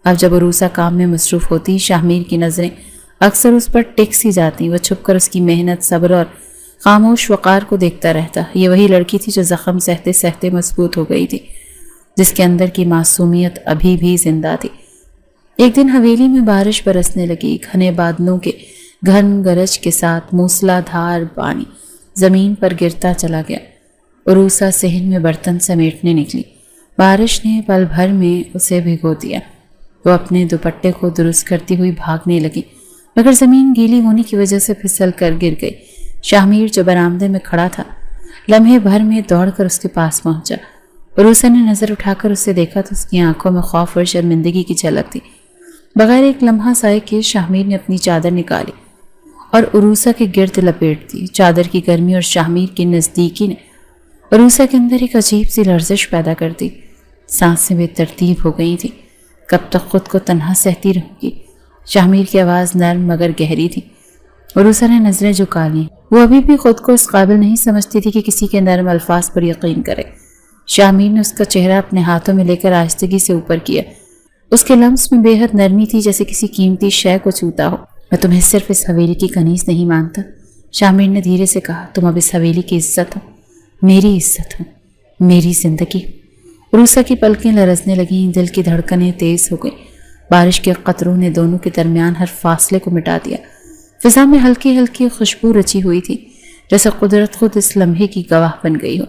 اب جب عروسہ کام میں مصروف ہوتی، شاہ میر کی نظریں اکثر اس پر ٹک سی جاتی۔ وہ چھپ کر اس کی محنت، صبر اور خاموش وقار کو دیکھتا رہتا۔ یہ وہی لڑکی تھی جو زخم سہتے سہتے مضبوط ہو گئی تھی، جس کے اندر کی معصومیت ابھی بھی زندہ تھی۔ ایک دن حویلی میں بارش برسنے لگی، گھنے بادلوں کے گھن گرج کے ساتھ موسلا دھار پانی زمین پر گرتا چلا گیا۔ عروسہ صحن میں برتن سمیٹنے نکلی۔ بارش نے پل بھر میں اسے بھگو دیا۔ وہ اپنے دوپٹے کو درست کرتی ہوئی بھاگنے لگی، مگر زمین گیلی ہونے کی وجہ سے پھسل کر گر گئی۔ شاہ میر جو برآمدے میں کھڑا تھا، لمحے بھر میں دوڑ کر اس کے پاس پہنچا۔ عروسہ نے نظر اٹھا کر اسے دیکھا تو اس کی آنکھوں میں خوف اور شرمندگی کی جھلک تھی۔ بغیر ایک لمحہ سائے کے شاہ میر نے اپنی چادر نکالی اور عروسہ کے گرد لپیٹ دی۔ چادر کی گرمی اور شاہ میر کی نزدیکی نے عروسہ کے اندر ایک عجیب سی لرزش پیدا کر دی۔ سانسیں بے ترتیب ہو گئی تھیں۔ کب تک خود کو تنہا سہتی رہوں گی؟ شاہ میر کی آواز نرم مگر گہری تھی۔ عروسہ نے نظریں جھکا لیں۔ وہ ابھی بھی خود کو اس قابل نہیں سمجھتی تھی کہ کسی کے نرم الفاظ پر یقین کرے۔ شاہ میر نے اس کا چہرہ اپنے ہاتھوں میں لے کر آہستگی سے اوپر کیا۔ اس کے لمس میں بے حد نرمی تھی، جیسے کسی قیمتی شے کو چھوتا ہو۔ میں تمہیں صرف اس حویلی کی کنیز نہیں مانتا، شاہ میر نے دھیرے سے کہا۔ تم اب اس حویلی کی عزت ہو، میری عزت ہو، میری زندگی۔ عروسہ کی پلکیں لرزنے لگیں، دل کی دھڑکنیں تیز ہو گئیں۔ بارش کے قطروں نے دونوں کے درمیان ہر فاصلے کو مٹا دیا۔ فضا میں ہلکی ہلکی خوشبو رچی ہوئی تھی، جیسے قدرت خود اس لمحے کی گواہ بن گئی ہو۔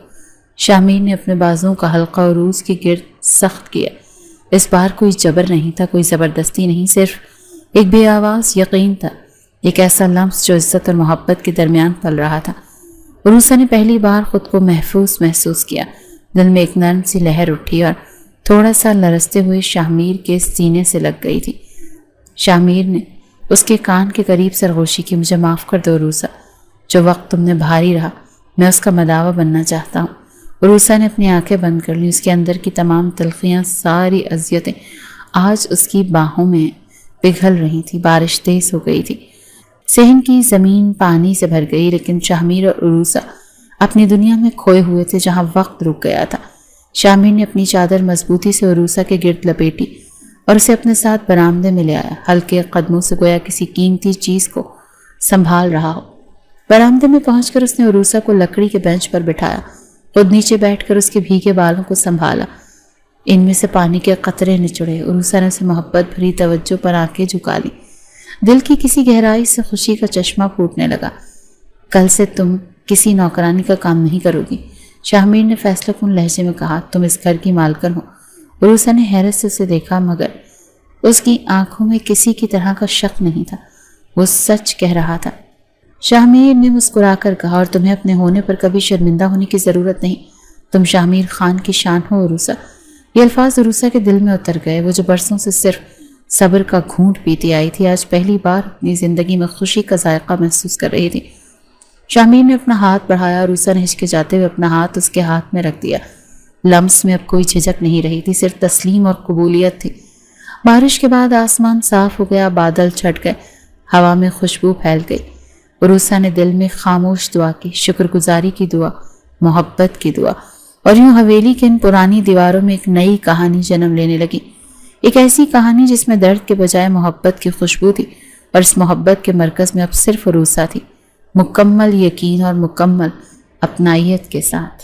شاہ میر نے اپنے بازوؤں کا حلقہ عروس کے گرد سخت کیا۔ اس بار کوئی جبر نہیں تھا، کوئی زبردستی نہیں، صرف ایک بے آواز یقین تھا، ایک ایسا لمس جو عزت اور محبت کے درمیان پل رہا تھا۔ عروسہ نے پہلی بار خود کو محفوظ محسوس کیا۔ دل میں ایک نرم سی لہر اٹھی اور تھوڑا سا لرزتے ہوئے شاہمیر کے سینے سے لگ گئی تھی۔ شاہمیر نے اس کے کان کے قریب سرغوشی کی، مجھے معاف کر دو عروسہ، جو وقت تم نے بھاری رہا میں اس کا مداوع بننا چاہتا ہوں۔ عروسہ نے اپنی آنکھیں بند کر لیں، اس کے اندر کی تمام تلخیاں، ساری اذیتیں آج اس کی باہوں میں پگھل رہی تھی۔ بارش تیز ہو گئی تھی، صحن کی زمین پانی سے بھر گئی، لیکن شاہمیر اور عروسہ اپنی دنیا میں کھوئے ہوئے تھے جہاں وقت رک گیا تھا۔ شاہمیر نے اپنی چادر مضبوطی سے عروسہ کے گرد لپیٹی اور اسے اپنے ساتھ برآمدے میں لے آیا، ہلکے قدموں سے گویا کسی قیمتی چیز کو سنبھال رہا ہو۔ برآمدے میں پہنچ کر اس نے عروسہ کو لکڑی کے بینچ پر بٹھایا، خود نیچے بیٹھ کر اس کے بھیگے بالوں کو سنبھالا۔ ان میں سے پانی کے قطرے نچڑے۔ عروسہ نے اسے محبت بھری توجہ پر آنکھیں جھکا لی، دل کی کسی گہرائی سے خوشی کا چشمہ پھوٹنے لگا۔ کل سے تم کسی نوکرانی کا کام نہیں کرو گی، شاہمیر نے فیصلہ کن لہجے میں کہا، تم اس گھر کی مالکن ہو۔ عروسہ نے حیرت سے اسے دیکھا، مگر اس کی آنکھوں میں کسی کی طرح کا شک نہیں تھا، وہ سچ کہہ رہا تھا۔ شاہمیر نے مسکرا کر کہا، اور تمہیں اپنے ہونے پر کبھی شرمندہ ہونے کی ضرورت نہیں، تم شاہمیر خان کی شان ہو عروسہ۔ یہ الفاظ عروسہ کے دل میں اتر گئے، وہ جو برسوں سے صرف صبر کا گھونٹ پیتی آئی تھی، آج پہلی بار اپنی زندگی میں خوشی کا ذائقہ محسوس کر رہی تھی۔ شاہمیر نے اپنا ہاتھ بڑھایا، عروسہ نے ہچکچاتے ہوئے اپنا ہاتھ اس کے ہاتھ میں رکھ دیا۔ لمس میں اب کوئی جھجک نہیں رہی تھی، صرف تسلیم اور قبولیت تھی۔ بارش کے بعد آسمان صاف ہو گیا، بادل چھٹ گئے، ہوا میں خوشبو پھیل گئی۔ عروسہ نے دل میں خاموش دعا کی، شکر گزاری کی دعا، محبت کی دعا، اور یوں حویلی کے ان پرانی دیواروں میں ایک نئی کہانی جنم لینے لگی، ایک ایسی کہانی جس میں درد کے بجائے محبت کی خوشبو تھی، اور اس محبت کے مرکز میں اب صرف عروسہ تھی، مکمل یقین اور مکمل اپنائیت کے ساتھ۔